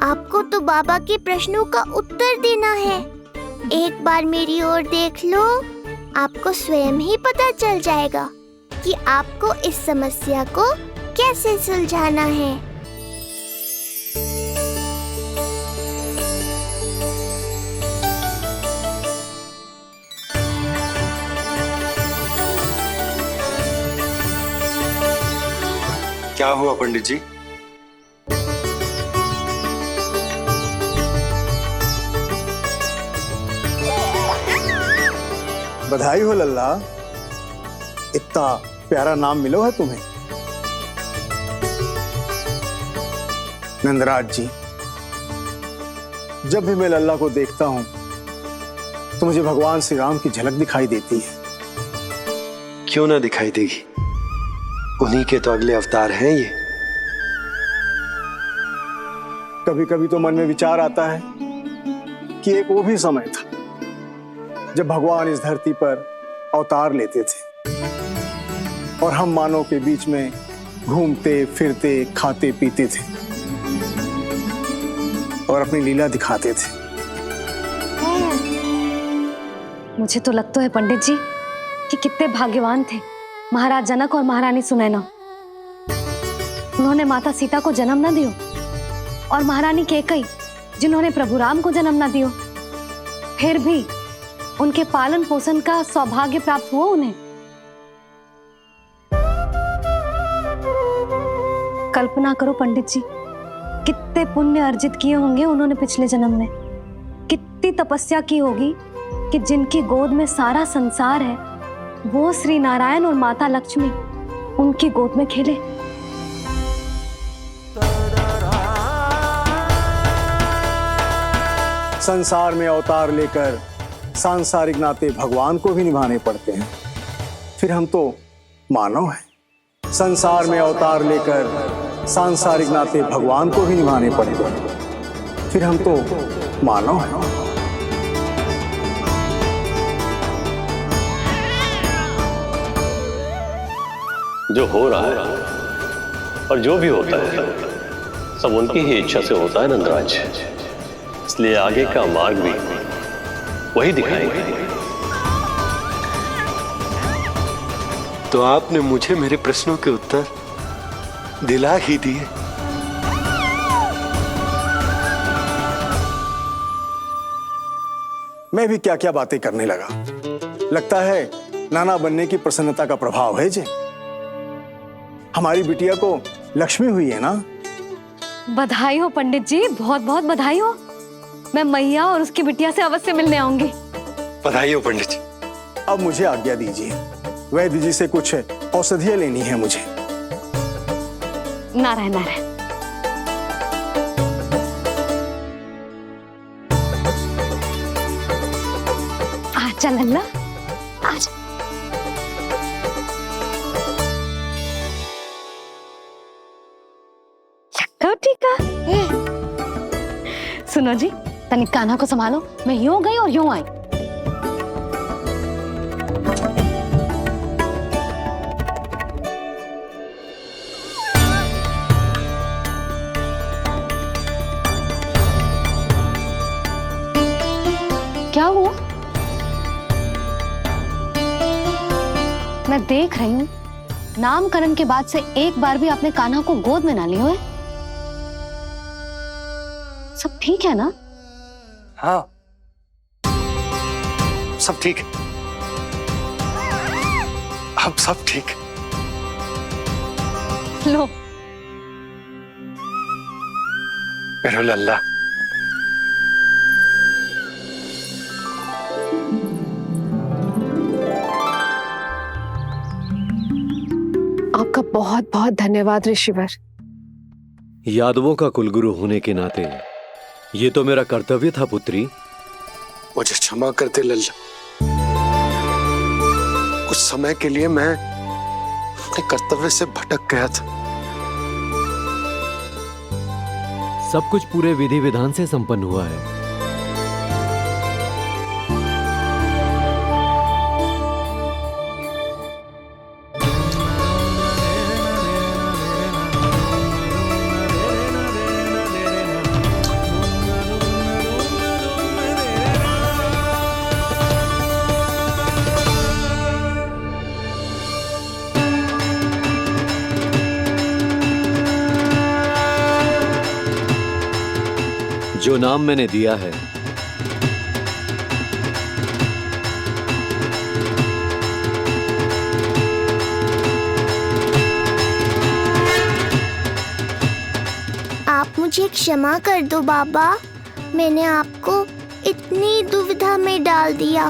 आपको तो बाबा के प्रश्नों का उत्तर देना है। एक बार मेरी ओर देख लो, आपको स्वयं ही पता चल जाएगा कि आपको इस समस्या को कैसे सुलझाना है। क्या हुआ पंडित जी? बधाई हो लल्ला, इतना प्यारा नाम मिलो है तुम्हें। नंदराज जी, जब भी मैं लल्ला को देखता हूं तो मुझे भगवान श्री राम की झलक दिखाई देती है। क्यों ना दिखाई देगी, उन्हीं के तो अगले अवतार हैं ये। कभी कभी तो मन में विचार आता है कि एक वो भी समय था जब भगवान इस धरती पर अवतार लेते थे और हम मानव के बीच में घूमते फिरते खाते पीते थे और अपनी लीला दिखाते थे। मुझे तो लगता है पंडित जी कि कितने भाग्यवान थे महाराज जनक और महारानी सुनैना। उन्होंने माता सीता को जन्म न दियो और महारानी कैकई जिन्होंने प्रभु राम को जन्म न दियो, फिर भी उनके पालन पोषण का सौभाग्य प्राप्त हुआ उन्हें। कल्पना करो पंडित जी, कितने पुण्य अर्जित किए होंगे उन्होंने पिछले जन्म में। कितनी तपस्या की होगी कि जिनकी गोद में सारा संसार है वो श्री नारायण और माता लक्ष्मी उनकी गोद में खेले। संसार में अवतार लेकर सांसारिक नाते भगवान को भी निभाने पड़ते हैं, फिर हम तो मानव हैं। संसार में अवतार लेकर सांसारिक नाते भगवान को भी निभाने पड़ते हैं, फिर हम तो मानव हैं। जो हो रहा है और जो भी होता है सब उनकी ही इच्छा से होता है नंदराज, इसलिए आगे का मार्ग भी वही दिखाएंगे। तो आपने मुझे मेरे प्रश्नों के उत्तर दिला ही दिए। मैं भी क्या क्या बातें करने लगा। लगता है नाना बनने की प्रसन्नता का प्रभाव है जे। हमारी बिटिया को लक्ष्मी हुई है ना। बधाई हो पंडित जी, बहुत बहुत बधाई हो। मैं मैया और उसकी बिटिया से अवश्य मिलने आऊंगी। बधाई हो पंडित जी। अब मुझे आज्ञा दीजिए, वैद्य जी से कुछ औषधियां लेनी है मुझे। नारायण नारायण। आजा लल्ला, आजा। टीका सुनो जी, तनिक कान्हा को संभालो। मैं यूं गई और यूं आई। क्या हुआ? मैं देख रही हूं नामकरण के बाद से एक बार भी आपने कान्हा को गोद में ना लिया है। सब ठीक है ना? हाँ, सब ठीक है। अब सब ठीक। लो मेरा लल्ला। आपका बहुत बहुत धन्यवाद ऋषिवर। यादवों का कुलगुरु होने के नाते ये तो मेरा कर्तव्य था पुत्री। मुझे क्षमा कर दे लल्ला, कुछ समय के लिए मैं अपने कर्तव्य से भटक गया था। सब कुछ पूरे विधि विधान से संपन्न हुआ है। जो नाम मैंने दिया है, आप मुझे क्षमा कर दो बाबा, मैंने आपको इतनी दुविधा में डाल दिया।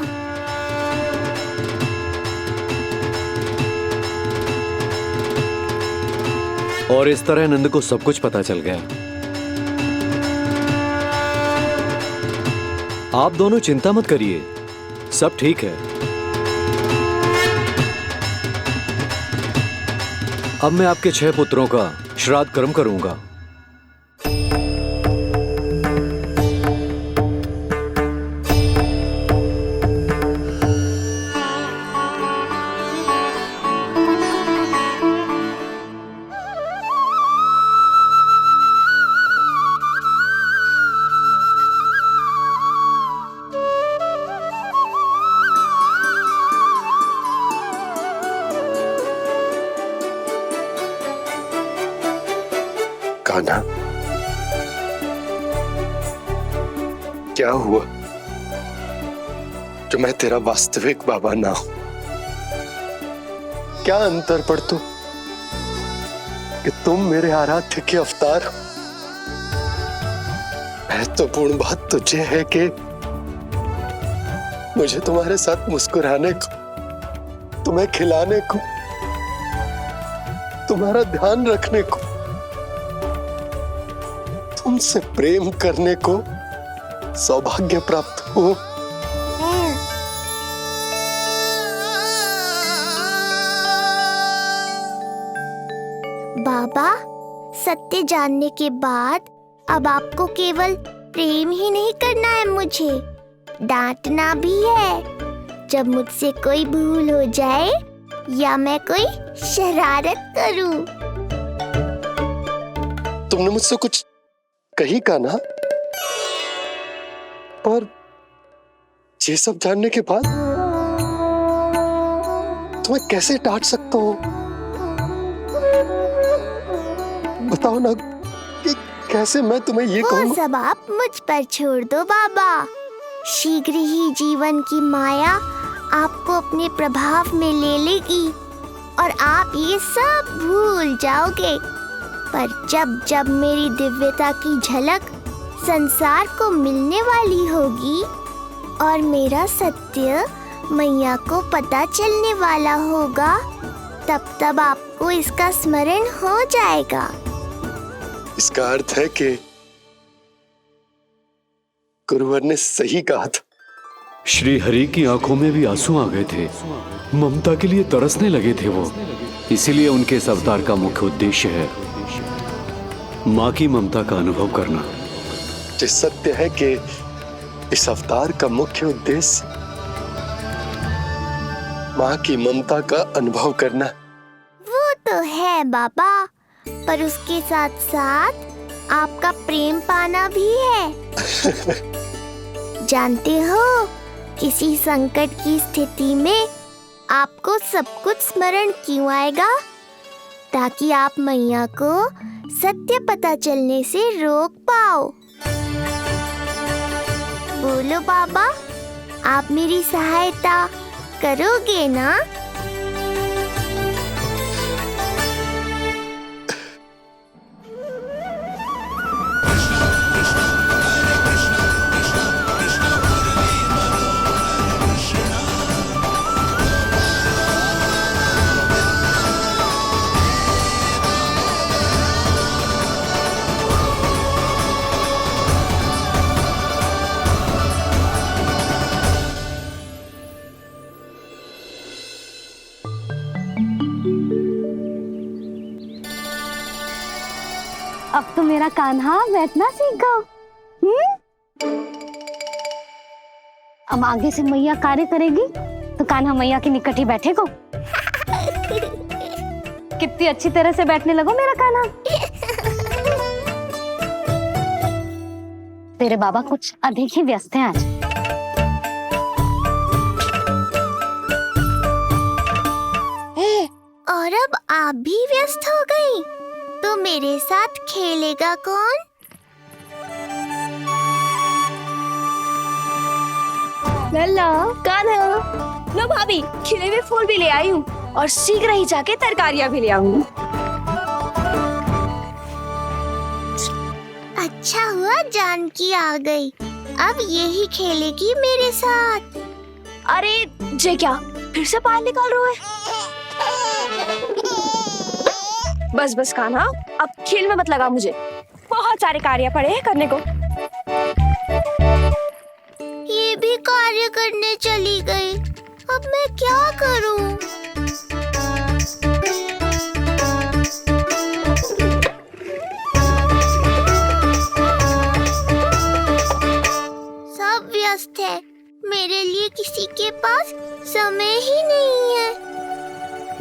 और इस तरह नंद को सब कुछ पता चल गया। आप दोनों चिंता मत करिए, सब ठीक है। अब मैं आपके 6 पुत्रों का श्राद्ध कर्म करूंगा। कान्हा, क्या हुआ जो मैं तेरा वास्तविक बाबा ना हूं? क्या अंतर पड़ तू कि तुम मेरे आराध्य के अवतार हो? महत्वपूर्ण बात तुझे है कि मुझे तुम्हारे साथ मुस्कुराने को, तुम्हें खिलाने को, तुम्हारा ध्यान रखने को, तुमसे प्रेम करने को सौभाग्य प्राप्त हो। बाबा, सत्य जानने के बाद अब आपको केवल प्रेम ही नहीं करना है, मुझे डांटना भी है जब मुझसे कोई भूल हो जाए या मैं कोई शरारत करूं। तुमने मुझसे कुछ कही कान्हा, पर ये सब जानने के बाद तुम्हें कैसे डांट सकता हूं? बताओ ना कि कैसे मैं तुम्हें ये कहूं? वो सब आप मुझ पर छोड़ दो बाबा। शीघ्र ही जीवन की माया आपको अपने प्रभाव में ले लेगी और आप ये सब भूल जाओगे। पर जब जब मेरी दिव्यता की झलक संसार को मिलने वाली होगी और मेरा सत्य मैया को पता चलने वाला होगा, तब तब आपको इसका स्मरण हो जाएगा। इसका अर्थ है कि गुरुवर ने सही कहा था। श्री हरि की आंखों में भी आंसू आ गए थे, ममता के लिए तरसने लगे थे वो। इसीलिए उनके इस अवतार का मुख्य उद्देश्य है माँ की ममता का अनुभव करना। जो सत्य है कि इस अवतार का मुख्य उद्देश्य माँ की ममता का अनुभव करना। वो तो है बाबा, पर उसके साथ साथ आपका प्रेम पाना भी है। जानते हो, किसी संकट की स्थिति में आपको सब कुछ स्मरण क्यों आएगा? ताकि आप मैया को सत्य पता चलने से रोक पाओ। बोलो बाबा, आप मेरी सहायता करोगे ना? अब तो मेरा कान्हा बैठना सीख गया। अब आगे से मैया कार्य करेगी तो कान्हा मैया के निकट ही बैठेगा। कितनी अच्छी तरह से बैठने लगो मेरा कान्हा। तेरे बाबा कुछ अधिक ही व्यस्त हैं आज। और अब आप भी व्यस्त हो गई, तो मेरे साथ खेलेगा कौन? लल्ला, कान्हा, लो भाभी, खिले हुए फूल भी ले आई हूँ और शीघ्र ही जाके तरकारियाँ भी ले आऊंगी। अच्छा हुआ जानकी आ गई, अब यही खेलेगी मेरे साथ। अरे जे क्या फिर से पायल निकाल रहे हो? बस बस कान्हा, अब खेल में मत लगा मुझे, बहुत सारे कार्य पड़े हैं करने को। ये भी कार्य करने चली गई, अब मैं क्या करूं? सब व्यस्त है, मेरे लिए किसी के पास समय ही नहीं है।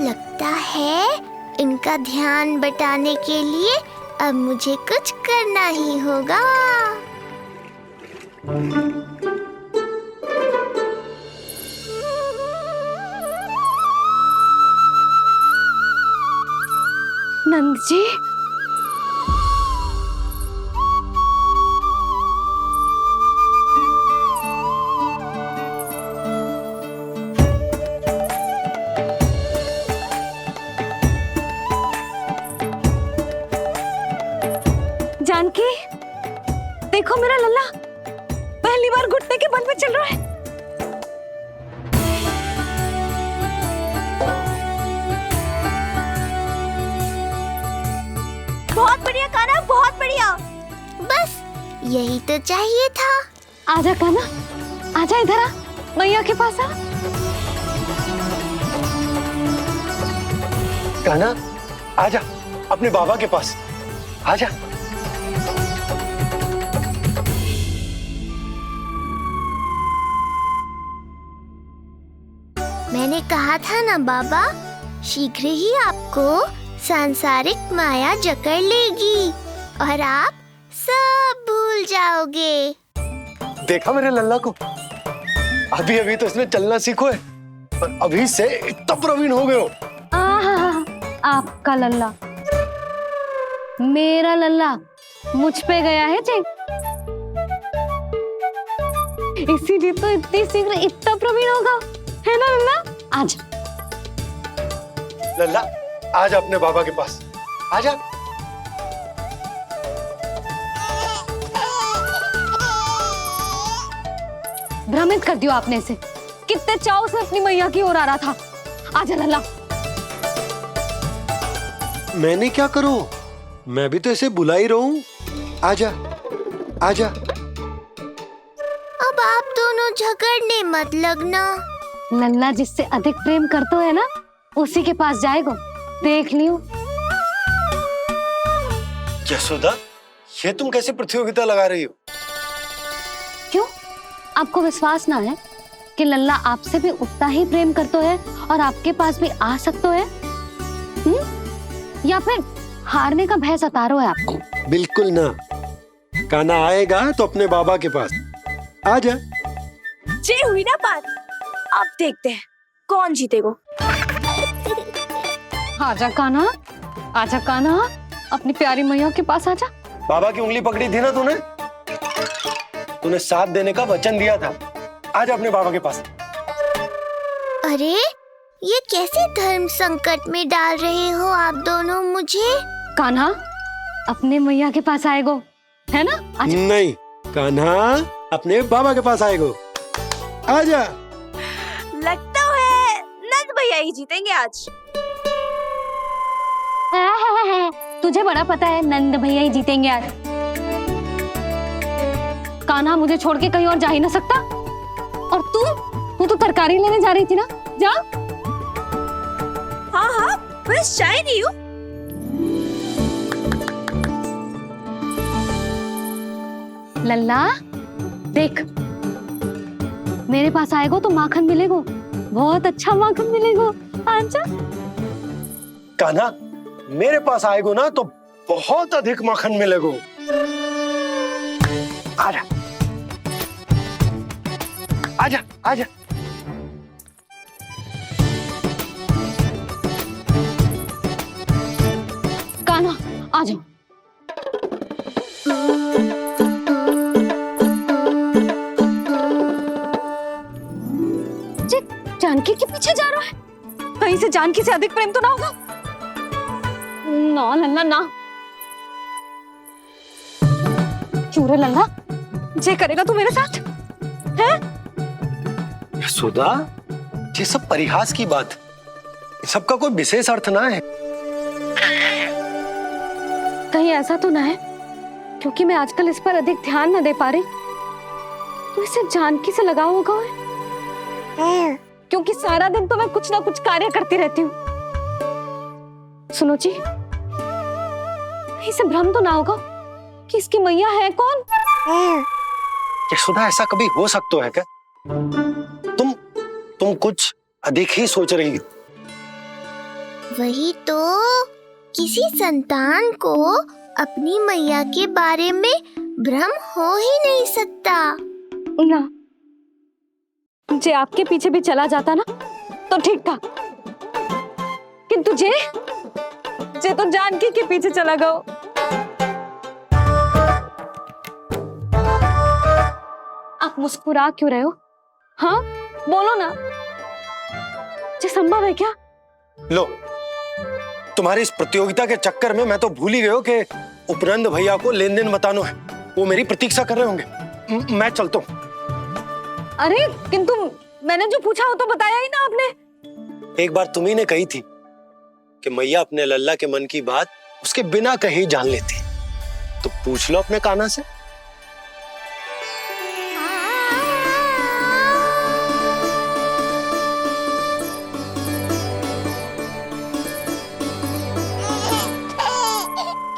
लगता है इनका ध्यान बटाने के लिए अब मुझे कुछ करना ही होगा। नंद जी, जानकी, देखो मेरा लल्ला पहली बार घुटने के बल पे चल रहा है। बहुत बढ़िया कान्हा, बहुत बढ़िया। बस यही तो चाहिए था। आजा कान्हा, आजा इधर आ, मैया के पास आ। कान्हा, आजा अपने बाबा के पास, आजा। मैंने कहा था ना बाबा, शीघ्र ही आपको सांसारिक माया जकड़ लेगी और आप सब भूल जाओगे। देखा मेरे लल्ला को, अभी अभी तो इसने चलना सीखो है और अभी से इतना प्रवीण हो गए हो। आपका लल्ला, मेरा लल्ला मुझ पे गया है जी, इसीलिए तो इतनी शीघ्र इतना प्रवीण होगा, है ना लल्ला? आज लल्ला, आजा अपने बाबा के पास, आजा। भ्रमित कर दियो आपने इसे, कितने चाव से अपनी मैया की ओर आ रहा था। आजा लल्ला। मैंने क्या करूं, मैं भी तो इसे बुला ही रहा हूं। आजा, आजा। अब आप दोनों झगड़ने मत लगना। लल्ला जिससे अधिक प्रेम करते है ना, उसी के पास जाएगा, देख लियो। यशोदा, ये तुम कैसे प्रतियोगिता लगा रही हो? क्यों, आपको विश्वास ना है कि लल्ला आपसे भी उतना ही प्रेम करते है और आपके पास भी आ सकते है? या फिर हारने का भय सता रहा है आपको? बिल्कुल ना, कान्हा आएगा तो अपने बाबा के पास, आजा। जे हुई ना बात, अब देखते हैं कौन जीतेगा। आजा कान्हा, आजा कान्हा, अपनी प्यारी मैया के पास आजा। बाबा की उंगली पकड़ी थी ना तूने, तूने साथ देने का वचन दिया था, आजा अपने बाबा के पास। अरे ये कैसे धर्म संकट में डाल रहे हो आप दोनों मुझे? कान्हा अपने मैया के पास आएगो, है ना? आजा। नहीं, कान्हा अपने बाबा के पास आएगो, आजा। लगता है नंद भैया ही जीतेंगे आज। तुझे बड़ा पता है नंद भैया ही जीतेंगे आज। कान्हा मुझे छोड़ के कहीं और जा ही ना सकता। और तू तो तरकारी लेने जा रही थी ना, जा। हाँ हाँ, बस जा ही रही हूँ। लल्ला देख, मेरे पास आएगो तो माखन मिलेगो, बहुत अच्छा माखन मिलेगो। आजा। कान्हा, मेरे पास आएगो ना तो बहुत अधिक माखन मिलेगो। आजा आजा आजा। कान्हा आ जाओ। जानकी के पीछे जा रहा है, कहीं से जानकी से अधिक प्रेम तो ना होगा? ना लल्ला ना। क्यों रे लल्ला, जे करेगा तू मेरे साथ है? सुधा, ये सब परिहास की बात, सबका कोई विशेष अर्थ ना है। कहीं ऐसा तो ना है क्योंकि मैं आजकल इस पर अधिक ध्यान न दे पा रही तो इसे जानकी से लगाव होगा है? क्योंकि सारा दिन तो मैं कुछ ना कुछ कार्य करती रहती हूँ। सुनो जी, इसे भ्रम तो ना होगा कि इसकी मैया है कौन? सुधा, ऐसा कभी हो सकता है क्या? तुम कुछ अधिक ही सोच रही हो। वही तो, किसी संतान को अपनी मैया के बारे में भ्रम हो ही नहीं सकता ना। जे आपके पीछे भी चला जाता ना तो ठीक था, किंतु जे तो जानकी के पीछे चला गया। आप मुस्कुरा क्यों रहे हो? हाँ बोलो ना, ये संभव है क्या? लो, तुम्हारी इस प्रतियोगिता के चक्कर में मैं तो भूल ही गया कि उपनंद भैया को लेन देन बताना है। वो मेरी प्रतीक्षा कर रहे होंगे। मैं चलता हूँ। अरे किंतु मैंने जो पूछा वो तो बताया ही ना आपने। एक बार तुम्ही ने कही थी कि मैया अपने लल्ला के मन की बात उसके बिना कहे जान लेती, तो पूछ लो अपने कान्हा से।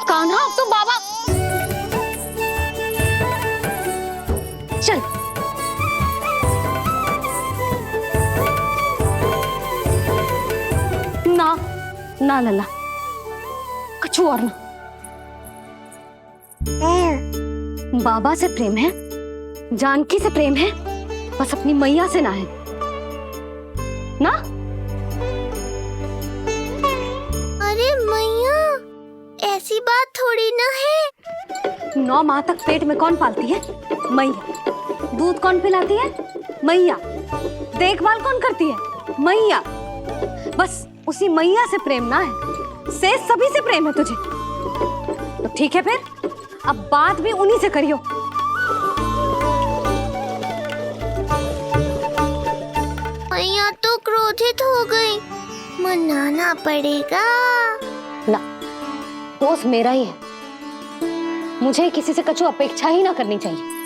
कान्हा, अब तो बाबा चल। ना ना लल्ला, कुछ और ना। बाबा से प्रेम है, जानकी से प्रेम है, बस अपनी मैया से ना है ना। अरे मैया, ऐसी बात थोड़ी ना है। 9 माह तक पेट में कौन पालती है? मैया। दूध कौन पिलाती है? मैया। देखभाल कौन करती है? मैया। बस उसी मैया से प्रेम ना है, से सभी से प्रेम है तुझे। तो ठीक है फिर, अब बात भी उन्हीं से करियो। मैया तो क्रोधित हो गई, मनाना पड़ेगा। ना, दोस्त मेरा ही है, मुझे किसी से कछु अपेक्षा ही ना करनी चाहिए।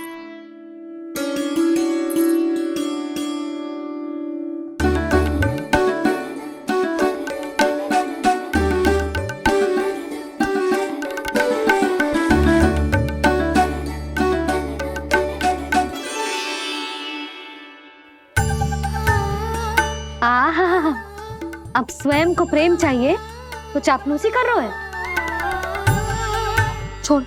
अब स्वयं को प्रेम चाहिए तो चापलूसी कर रहे हो? छोड़।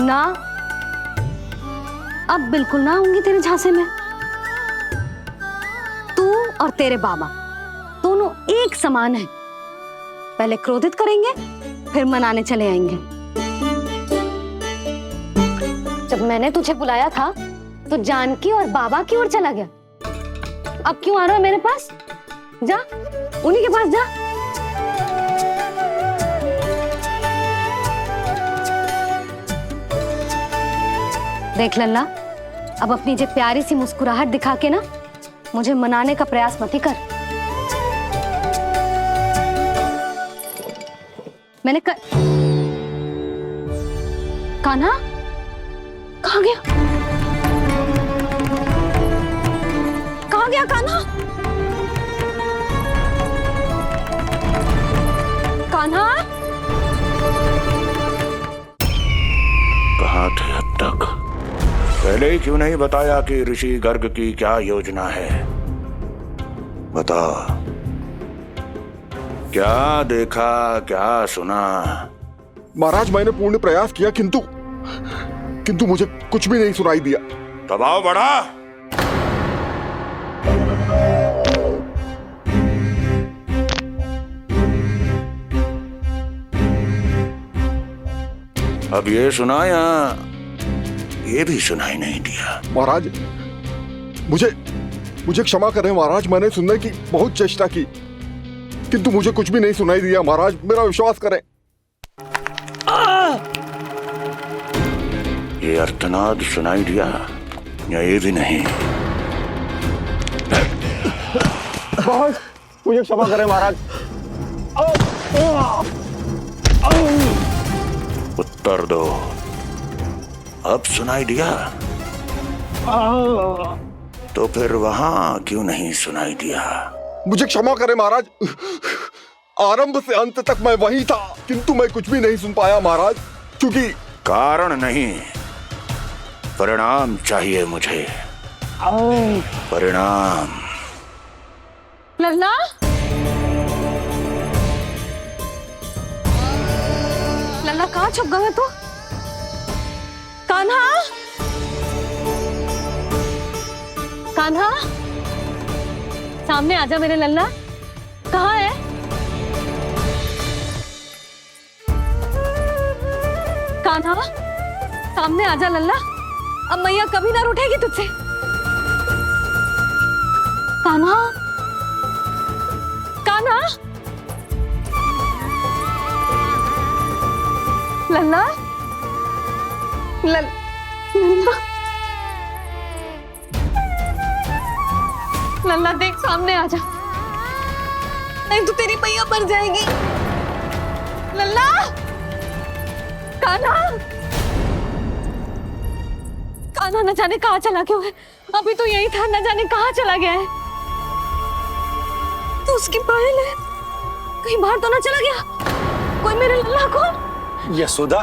ना, अब बिल्कुल ना आऊंगी तेरे झांसे में। तू और तेरे बाबा दोनों एक समान हैं। पहले क्रोधित करेंगे, फिर मनाने चले आएंगे। जब मैंने तुझे बुलाया था तो जानकी और बाबा की ओर चला गया। अब क्यों आ रहा है मेरे पास? जा, उन्हीं के पास जा। देख लल्ला, अब अपनी जे प्यारी सी मुस्कुराहट दिखा के ना मुझे मनाने का प्रयास मत ही कर। मैंने कान्हा कहाँ गया? गया कान्हा? कान्हा? कहाँ थे अब तक? पहले ही क्यों नहीं बताया कि ऋषि गर्ग की क्या योजना है? बता, क्या देखा, क्या सुना? महाराज मैंने पूर्ण प्रयास किया किंतु मुझे कुछ भी नहीं सुनाई दिया। दबाव बढ़ा। अब ये सुना या ये भी सुनाई नहीं दिया? महाराज मुझे क्षमा करें महाराज, मैंने सुनने की बहुत चेष्टा की किंतु मुझे कुछ भी नहीं सुनाई दिया। महाराज मेरा विश्वास करें। ये अर्थनाद सुनाई दिया या ये भी नहीं? बहुत मुझे क्षमा करें महाराज। उत्तर दो, अब सुनाई दिया? तो फिर वहां क्यों नहीं सुनाई दिया? मुझे क्षमा करें महाराज, आरंभ से अंत तक मैं वही था किंतु मैं कुछ भी नहीं सुन पाया महाराज, क्योंकि कारण नहीं, परिणाम चाहिए मुझे। परिणाम। लल्ला? लल्ला कहाँ छुप गया तू? कान्हा? कान्हा? सामने आजा मेरे लल्ला, कहाँ है? कान्हा सामने आजा लल्ला, अब मैया कभी ना रूठेगी तुझसे। कान्हा? कान्हा? लल्ला? लल्ला? लल्ला देख सामने आजा, नहीं तो तेरी मैया मर जाएगी। लल्ला? कान्हा? कान्हा न जाने कहाँ चला गया है, अभी तो यही था, न जाने कहाँ चला गया है। तो उसकी पायल है, कहीं बाहर तो ना चला गया? कोई मेरे लल्ला को? यशोदा,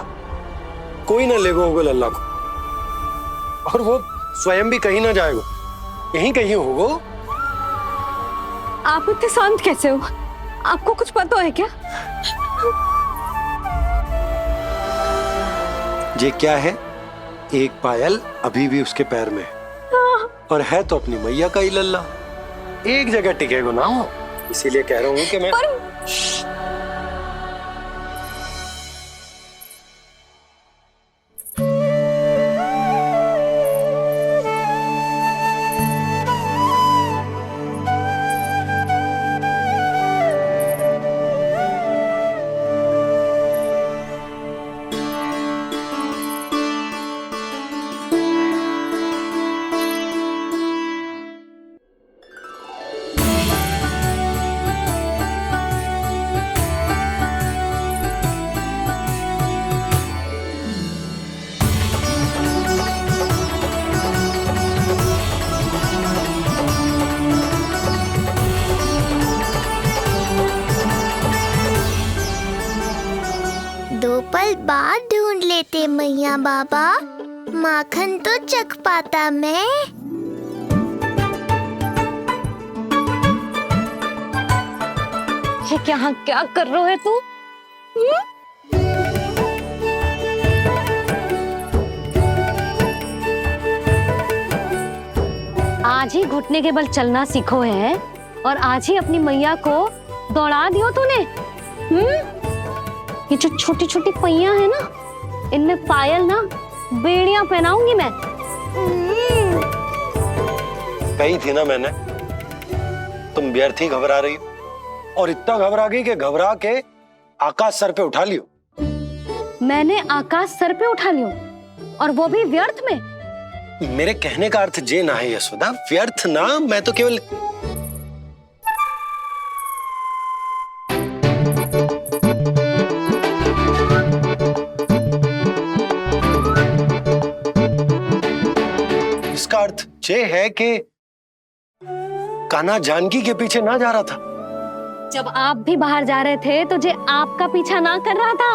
कोई ना लेगा होगा लल्ला को, और वो स्वयं भी कहीं ना जाएगा, यहीं कहीं होगा। आप इतने शांत कैसे हो? आपको कुछ पता है क्या? ये क्या है? एक पायल अभी भी उसके पैर में है, और है तो अपनी मैया का ही लल्ला, एक जगह टिकेगा ना हो, इसीलिए कह रहा हूँ कि मैं दो पल बाद ढूंढ लेते मैया बाबा, माखन तो चख पाता मैं। ये क्या कर रहे है तू? आज ही घुटने के बल चलना सीखो है और आज ही अपनी मैया को दौड़ा दियो तूने। ये जो छोटी छोटी पैया है ना, इनमें पायल ना बेड़ियां पहनाऊंगी मैं। कही थी ना मैंने, तुम व्यर्थ ही घबरा रही हो, और इतना घबरा गई कि घबरा के आकाश सर पे उठा लियो। मैंने आकाश सर पे उठा लियो, और वो भी व्यर्थ में? मेरे कहने का अर्थ जे ना है यशोदा, व्यर्थ ना, मैं तो केवल इसका अर्थ ये है कि कान्हा जानकी के पीछे ना जा रहा था? जब आप भी बाहर जा रहे थे तो जे आपका पीछा ना कर रहा था।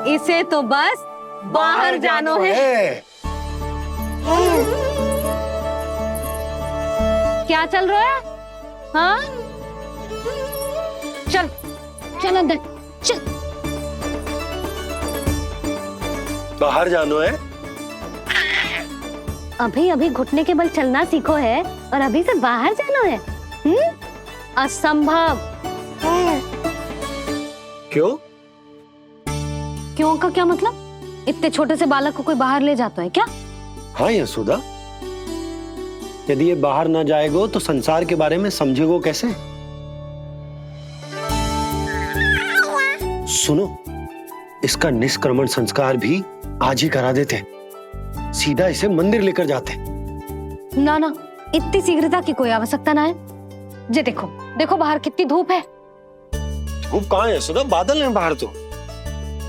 इसे तो बस बाहर जानो है। क्या चल रहा है? हाँ, चल चल अंदर चल। बाहर जानो है? अभी अभी घुटने के बल चलना सीखो है और अभी से बाहर जाना है? असंभव। क्यों? क्यों का क्या मतलब? इतने छोटे से बालक को कोई बाहर ले जाता है क्या? हाँ यशोदा, यदि ये बाहर ना जाएगो तो संसार के बारे में समझेगो कैसे? सुनो, इसका निष्क्रमण संस्कार भी आज ही करा देते, सीधा इसे मंदिर लेकर जाते। ना ना, इतनी शीघ्रता की कोई आवश्यकता ना है। जे देखो देखो बाहर कितनी धूप है। धूप कहाँ है यशोदा? बादल हैं बाहर तो।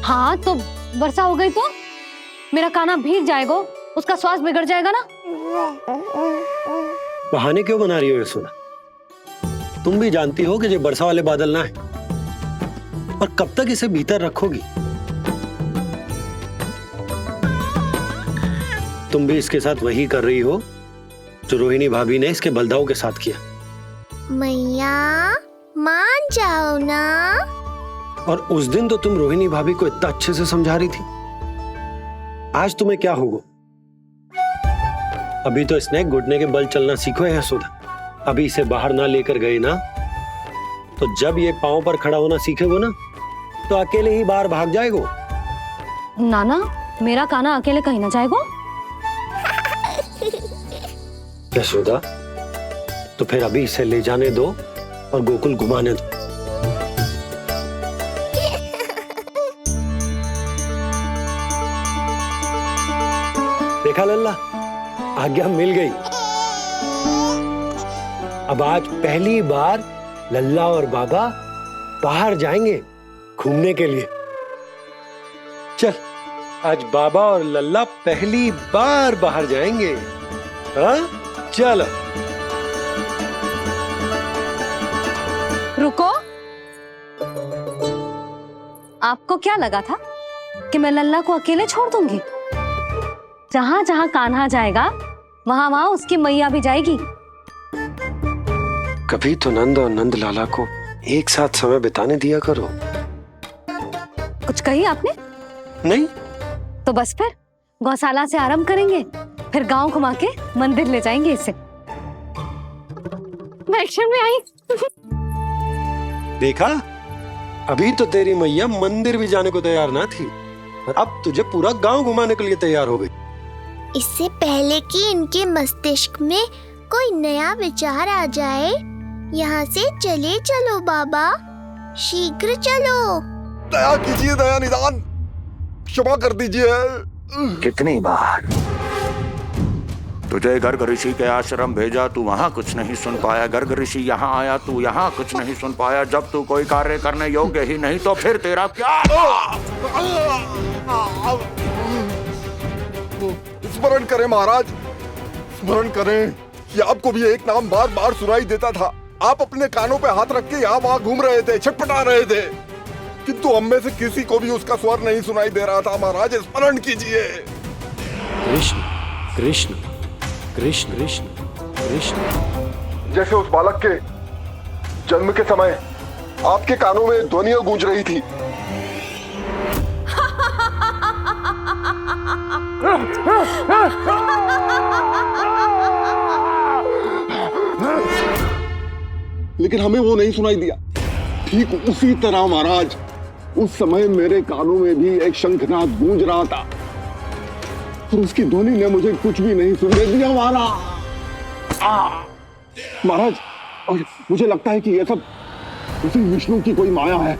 हाँ तो वर्षा हो गई तो मेरा कान्हा भीग जाएगा, उसका स्वास्थ्य बिगड़ जाएगा ना। बहाने क्यों बना रही हो यशोदा? तुम भी जानती हो कि ये वर्षा वाले बादल ना है, और कब तक इसे भीतर रखोगी? तुम भी इसके साथ वही कर रही हो जो रोहिणी भाभी ने इसके बलदाऊ के साथ किया। मैया मान जाओ ना। और उस दिन तो तुम रोहिणी भाभी को इतना अच्छे से समझा रही थी, आज तुम्हें क्या होगा? अभी तो इसने घुटने के बल चलना सीखो है यशोदा। अभी इसे बाहर ना लेकर गए ना, तो जब ये पांव पर खड़ा होना सीखेगो ना, तो अकेले ही बाहर भाग जाएगो। नाना, मेरा कान्हा अकेले कहीं ना जाएगा। यशोदा, तो फिर अभी इसे ले जाने दो और गोकुल घुमाने दो। देखा लल्ला, आज्ञा मिल गई। अब आज पहली बार लल्ला और बाबा बाहर जाएंगे घूमने के लिए। चल, आज बाबा और लल्ला पहली बार बाहर जाएंगे। हाँ, चलो। रुको, आपको क्या लगा था कि मैं लल्ला को अकेले छोड़ दूंगी? जहां जहां कान्हा जाएगा वहां वहां उसकी मैया भी जाएगी। कभी तो नंद और नंद लाला को एक साथ समय बिताने दिया करो। कुछ कही आपने? नहीं। तो बस फिर गौशाला से आरंभ करेंगे, फिर गांव घुमा के मंदिर ले जाएंगे इसे। मैं एक्शन में आई। देखा, अभी तो तेरी मैया मंदिर भी जाने को तैयार ना थी, और अब तुझे पूरा गांव घुमाने के लिए तैयार हो गई। इससे पहले कि इनके मस्तिष्क में कोई नया विचार आ जाए, यहाँ से चले चलो बाबा, शीघ्र चलो। दया कीजिए, दया निदान, क्षमा कर दीजिए। कितनी बार तुझे गर्ग ऋषि के आश्रम भेजा, तू वहां कुछ नहीं सुन पाया। गर्ग ऋषि यहाँ आया, तू यहाँ कुछ नहीं सुन पाया। जब तू कोई कार्य करने योग्य ही नहीं, तो फिर तेरा क्या? स्मरण करें महाराज, स्मरण करें कि आपको भी एक नाम बार बार सुनाई देता था। आप अपने कानों पे हाथ रख के यहाँ वहां घूम रहे थे, छटपटा रहे थे, किंतु हम में से किसी को भी उसका स्वर नहीं सुनाई दे रहा था। महाराज, स्मरण कीजिए। कृष्ण कृष्ण कृष्ण कृष्ण कृष्ण। जैसे उस बालक के जन्म के समय आपके कानों में ध्वनियां गूंज रही थी। लेकिन हमें वो नहीं सुनाई दिया। ठीक उसी तरह महाराज, उस समय मेरे कानों में भी एक शंखनाद गूंज रहा था, और उसकी ध्वनि ने मुझे कुछ भी नहीं सुनने दिया। महाराज, और मुझे लगता है कि ये सब उसी विष्णु की कोई माया है,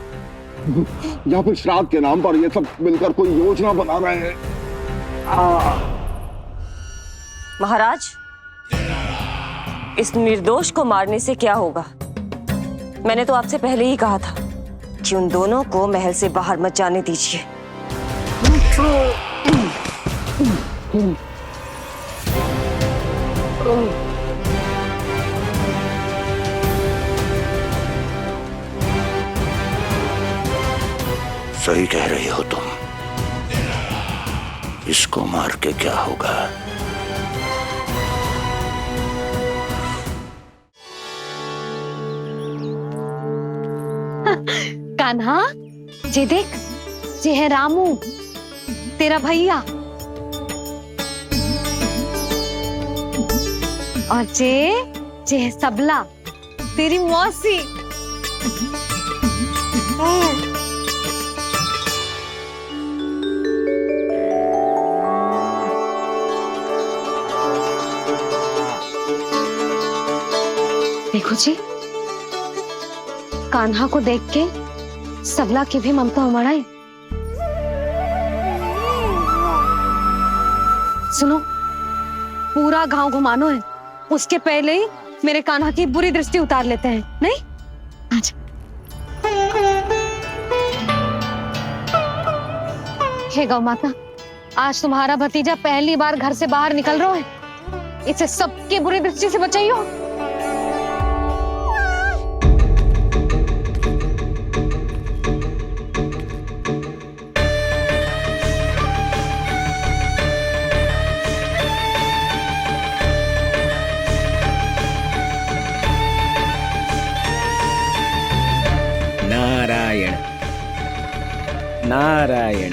या फिर श्राद्ध के नाम पर ये सब मिलकर कोई योजना बना रहे हैं। महाराज, इस निर्दोष को मारने से क्या होगा? मैंने तो आपसे पहले ही कहा था कि उन दोनों को महल से बाहर मत जाने दीजिए। सही कह रही हो तुम। इसको मार के क्या होगा? कान्हा, जे देख, जे है रामू, तेरा भैया। और जे है सबला, तेरी मौसी। देखो जी, कान्हा को देख के सबला की भी ममता उमड़ आई। सुनो, पूरा गांव घुमानो है, उसके पहले ही मेरे कान्हा की बुरी दृष्टि उतार लेते हैं, नहीं? अच्छा। हे गौ माता, आज तुम्हारा भतीजा पहली बार घर से बाहर निकल रहा है, इसे सबकी बुरी दृष्टि से बचाइयो। नारायण नारायण।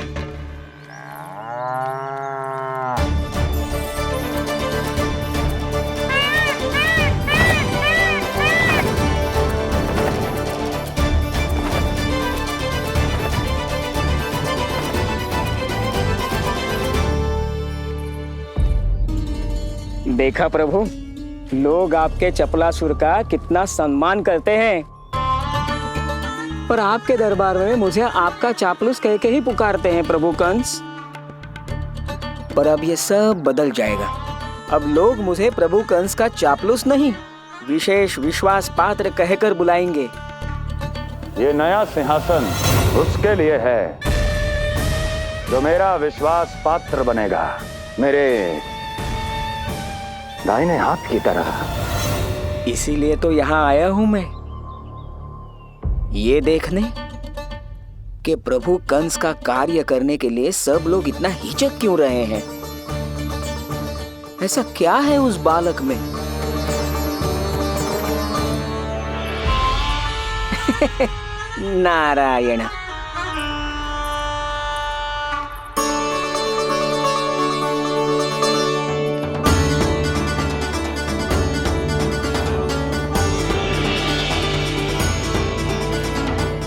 देखा प्रभु, लोग आपके चपलासुर का कितना सम्मान करते हैं, पर आपके दरबार में मुझे आपका चापलूस कह के ही पुकारते हैं प्रभु कंस। पर अब ये सब बदल जाएगा। अब लोग मुझे प्रभु कंस का चापलूस नहीं, विशेष विश्वास पात्र कहकर बुलाएंगे। ये नया सिंहासन उसके लिए है जो मेरा विश्वास पात्र बनेगा, मेरे दाहिने हाथ की तरह। इसीलिए तो यहाँ आया हूं मैं, ये देखने कि प्रभु कंस का कार्य करने के लिए सब लोग इतना हिचक क्यों रहे हैं। ऐसा क्या है उस बालक में? नारायण।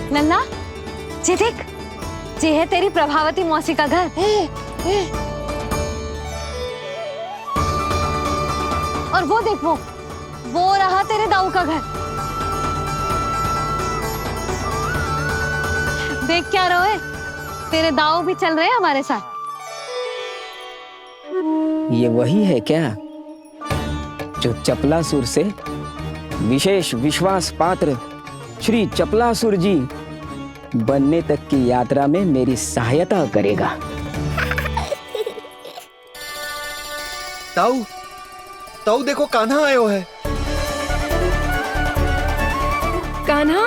नन्ना, जे देख, जे है तेरी प्रभावती मौसी का घर। और वो देख, वो रहा तेरे दाऊ का घर। देख क्या रोए, तेरे दाऊ भी चल रहे हैं हमारे साथ। ये वही है क्या जो चपलासुर से विशेष विश्वास पात्र श्री चपलासुर जी बनने तक की यात्रा में मेरी सहायता करेगा? ताऊ, ताऊ देखो, कान्हा आयो है। कान्हा,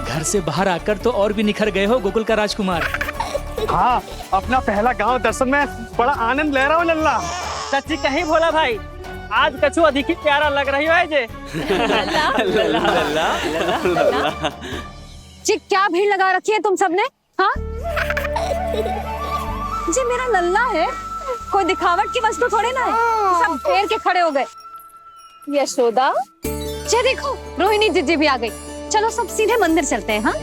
घर से बाहर आकर तो और भी निखर गए हो गोकुल का राजकुमार। हाँ, अपना पहला गांव दर्शन में बड़ा आनंद ले रहा हूँ लल्ला। सच्ची कहीं भोला भाई, आज कछु अधिक ही प्यारा लग रही है जे। जी क्या भीड़ लगा रखी है तुम सबने? हाँ जी, मेरा लल्ला है, कोई दिखावट की वस्तु थोड़ी ना है। सब फेर के खड़े हो गए। यशोदा, जी देखो, रोहिणी जीजी भी आ गई। चलो सब सीधे मंदिर चलते हैं। हाँ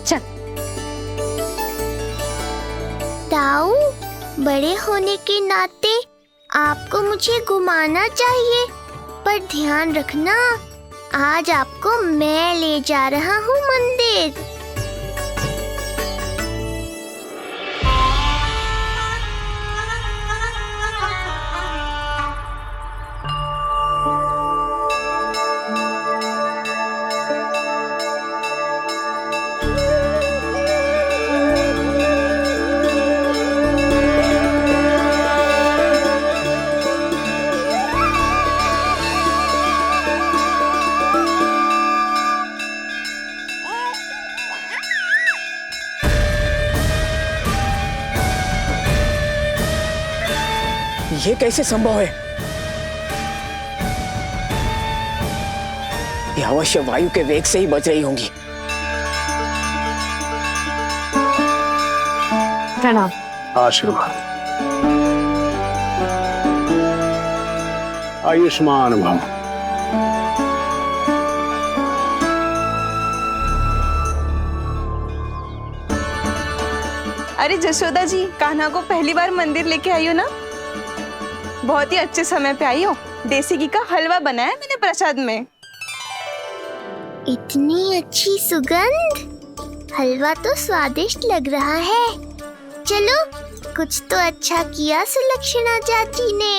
चल। ताऊ, बड़े होने के नाते आपको मुझे घुमाना चाहिए, पर ध्यान रखना, आज आपको मैं ले जा रहा हूँ मंदिर। ये कैसे संभव है? ये अवश्य वायु के वेग से ही बच रही होंगी। प्रणाम। आशीर्वाद। आयुष्मान भव। अरे जशोदा जी, कान्हा को पहली बार मंदिर लेके आई हो ना? बहुत ही अच्छे समय पे आई हो। देसी घी का हलवा बनाया मैंने प्रसाद में। इतनी अच्छी सुगंध, हलवा तो स्वादिष्ट लग रहा है। चलो, कुछ तो अच्छा किया सुलक्षणा चाची ने।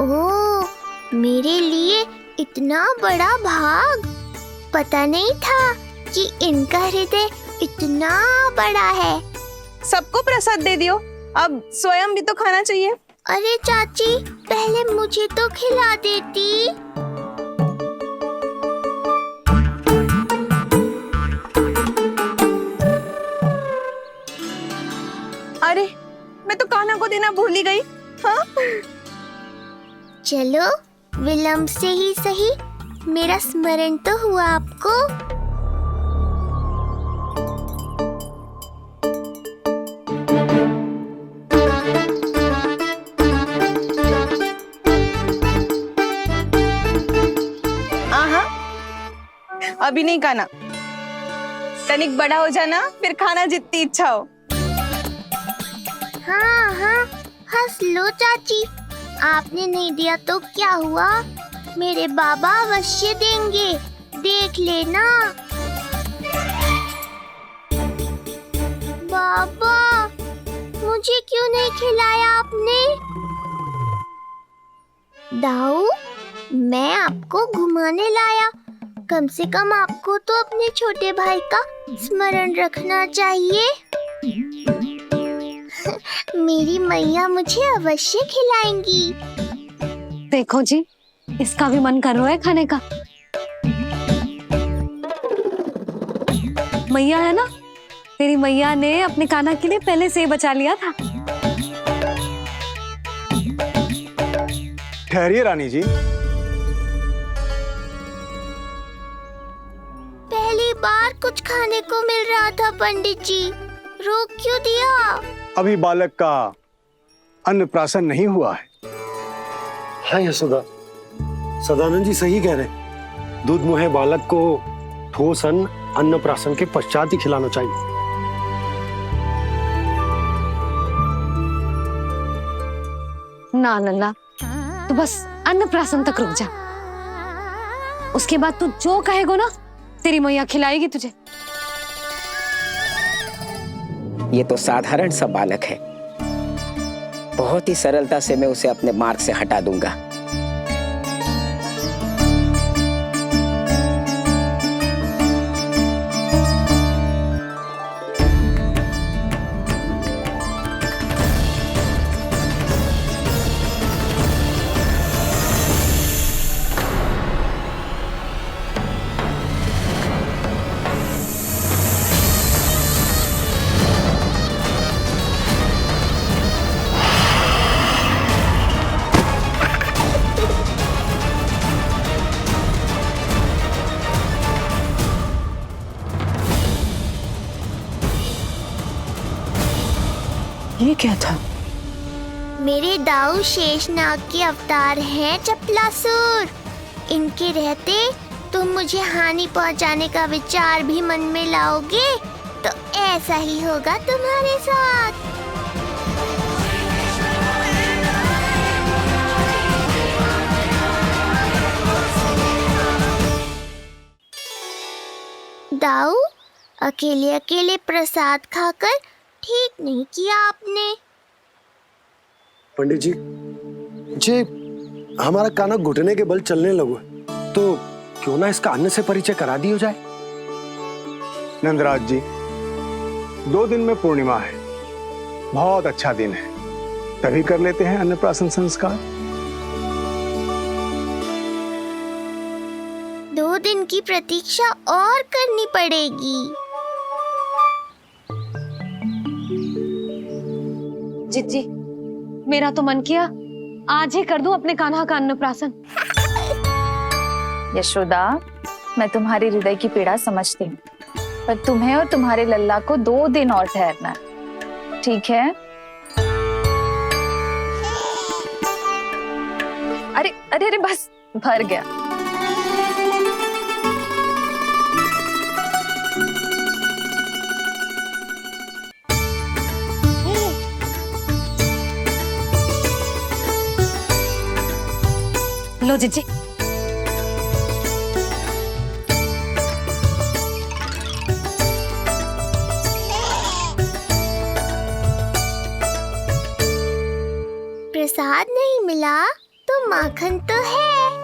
ओह, मेरे लिए इतना बड़ा भाग। पता नहीं था कि इनका हृदय इतना बड़ा है। सबको प्रसाद दे दियो, अब स्वयं भी तो खाना चाहिए। अरे चाची, पहले मुझे तो खिला देती। अरे, मैं तो कान्हा को देना भूल ही गई। हाँ? चलो, विलंब से ही सही, मेरा स्मरण तो हुआ आपको। अभी नहीं खाना, तनिक बड़ा हो जाना, फिर खाना जितनी इच्छा हो। हाँ हाँ, हंस लो चाची। आपने नहीं दिया तो क्या हुआ, मेरे बाबा अवश्य देंगे, देख लेना। बाबा, मुझे क्यों नहीं खिलाया आपने? दाऊ, मैं आपको घुमाने लाया, कम से कम आपको तो अपने छोटे भाई का स्मरण रखना चाहिए। मेरी मैया मुझे अवश्य खिलाएंगी। देखो जी, इसका भी मन कर रहा है खाने का। मैया है ना, तेरी मैया ने अपने कान्हा के लिए पहले से ही बचा लिया था। ठहरिए रानी जी। पहली बार कुछ खाने को मिल रहा था पंडित जी, रोक क्यों दिया? अभी बालक का अन्नप्राशन नहीं हुआ है। हाँ यशोदा, सदानंद जी सही कह रहे। दूध मुहे बालक को ठोस अन्नप्राशन के पश्चात ही खिलाना चाहिए। ना लल्ला, तू बस अन्नप्राशन तक रुक जा, उसके बाद तू जो कहेगो ना, तेरी मैया खिलाएगी तुझे। ये तो साधारण सा बालक है, बहुत ही सरलता से मैं उसे अपने मार्ग से हटा दूंगा। ये क्या था? मेरे दाऊ शेषनाग के अवतार हैं चपलासुर। इनके रहते तुम मुझे हानि पहुंचाने का विचार भी मन में लाओगे तो ऐसा ही होगा तुम्हारे साथ। दाऊ, अकेले अकेले प्रसाद खाकर ठीक नहीं किया आपने। पंडित जी, जे हमारा कान्हा घुटने के बल चलने लगो, तो क्यों ना इसका अन्न से परिचय करा दिया जाए? नंदराज जी, 2 दिन में पूर्णिमा है, बहुत अच्छा दिन है, तभी कर लेते हैं अन्नप्राशन संस्कार। की प्रतीक्षा और करनी पड़ेगी। जिज्जी, मेरा तो मन किया आज ही कर दूं अपने कान्हा का अन्नप्राशन। यशोदा, मैं तुम्हारी हृदय की पीड़ा समझती हूँ, पर तुम्हें और तुम्हारे लल्ला को 2 दिन और ठहरना है, ठीक है? अरे अरे अरे, बस भर गया। लो जिज्जी। प्रसाद नहीं मिला तो माखन तो है।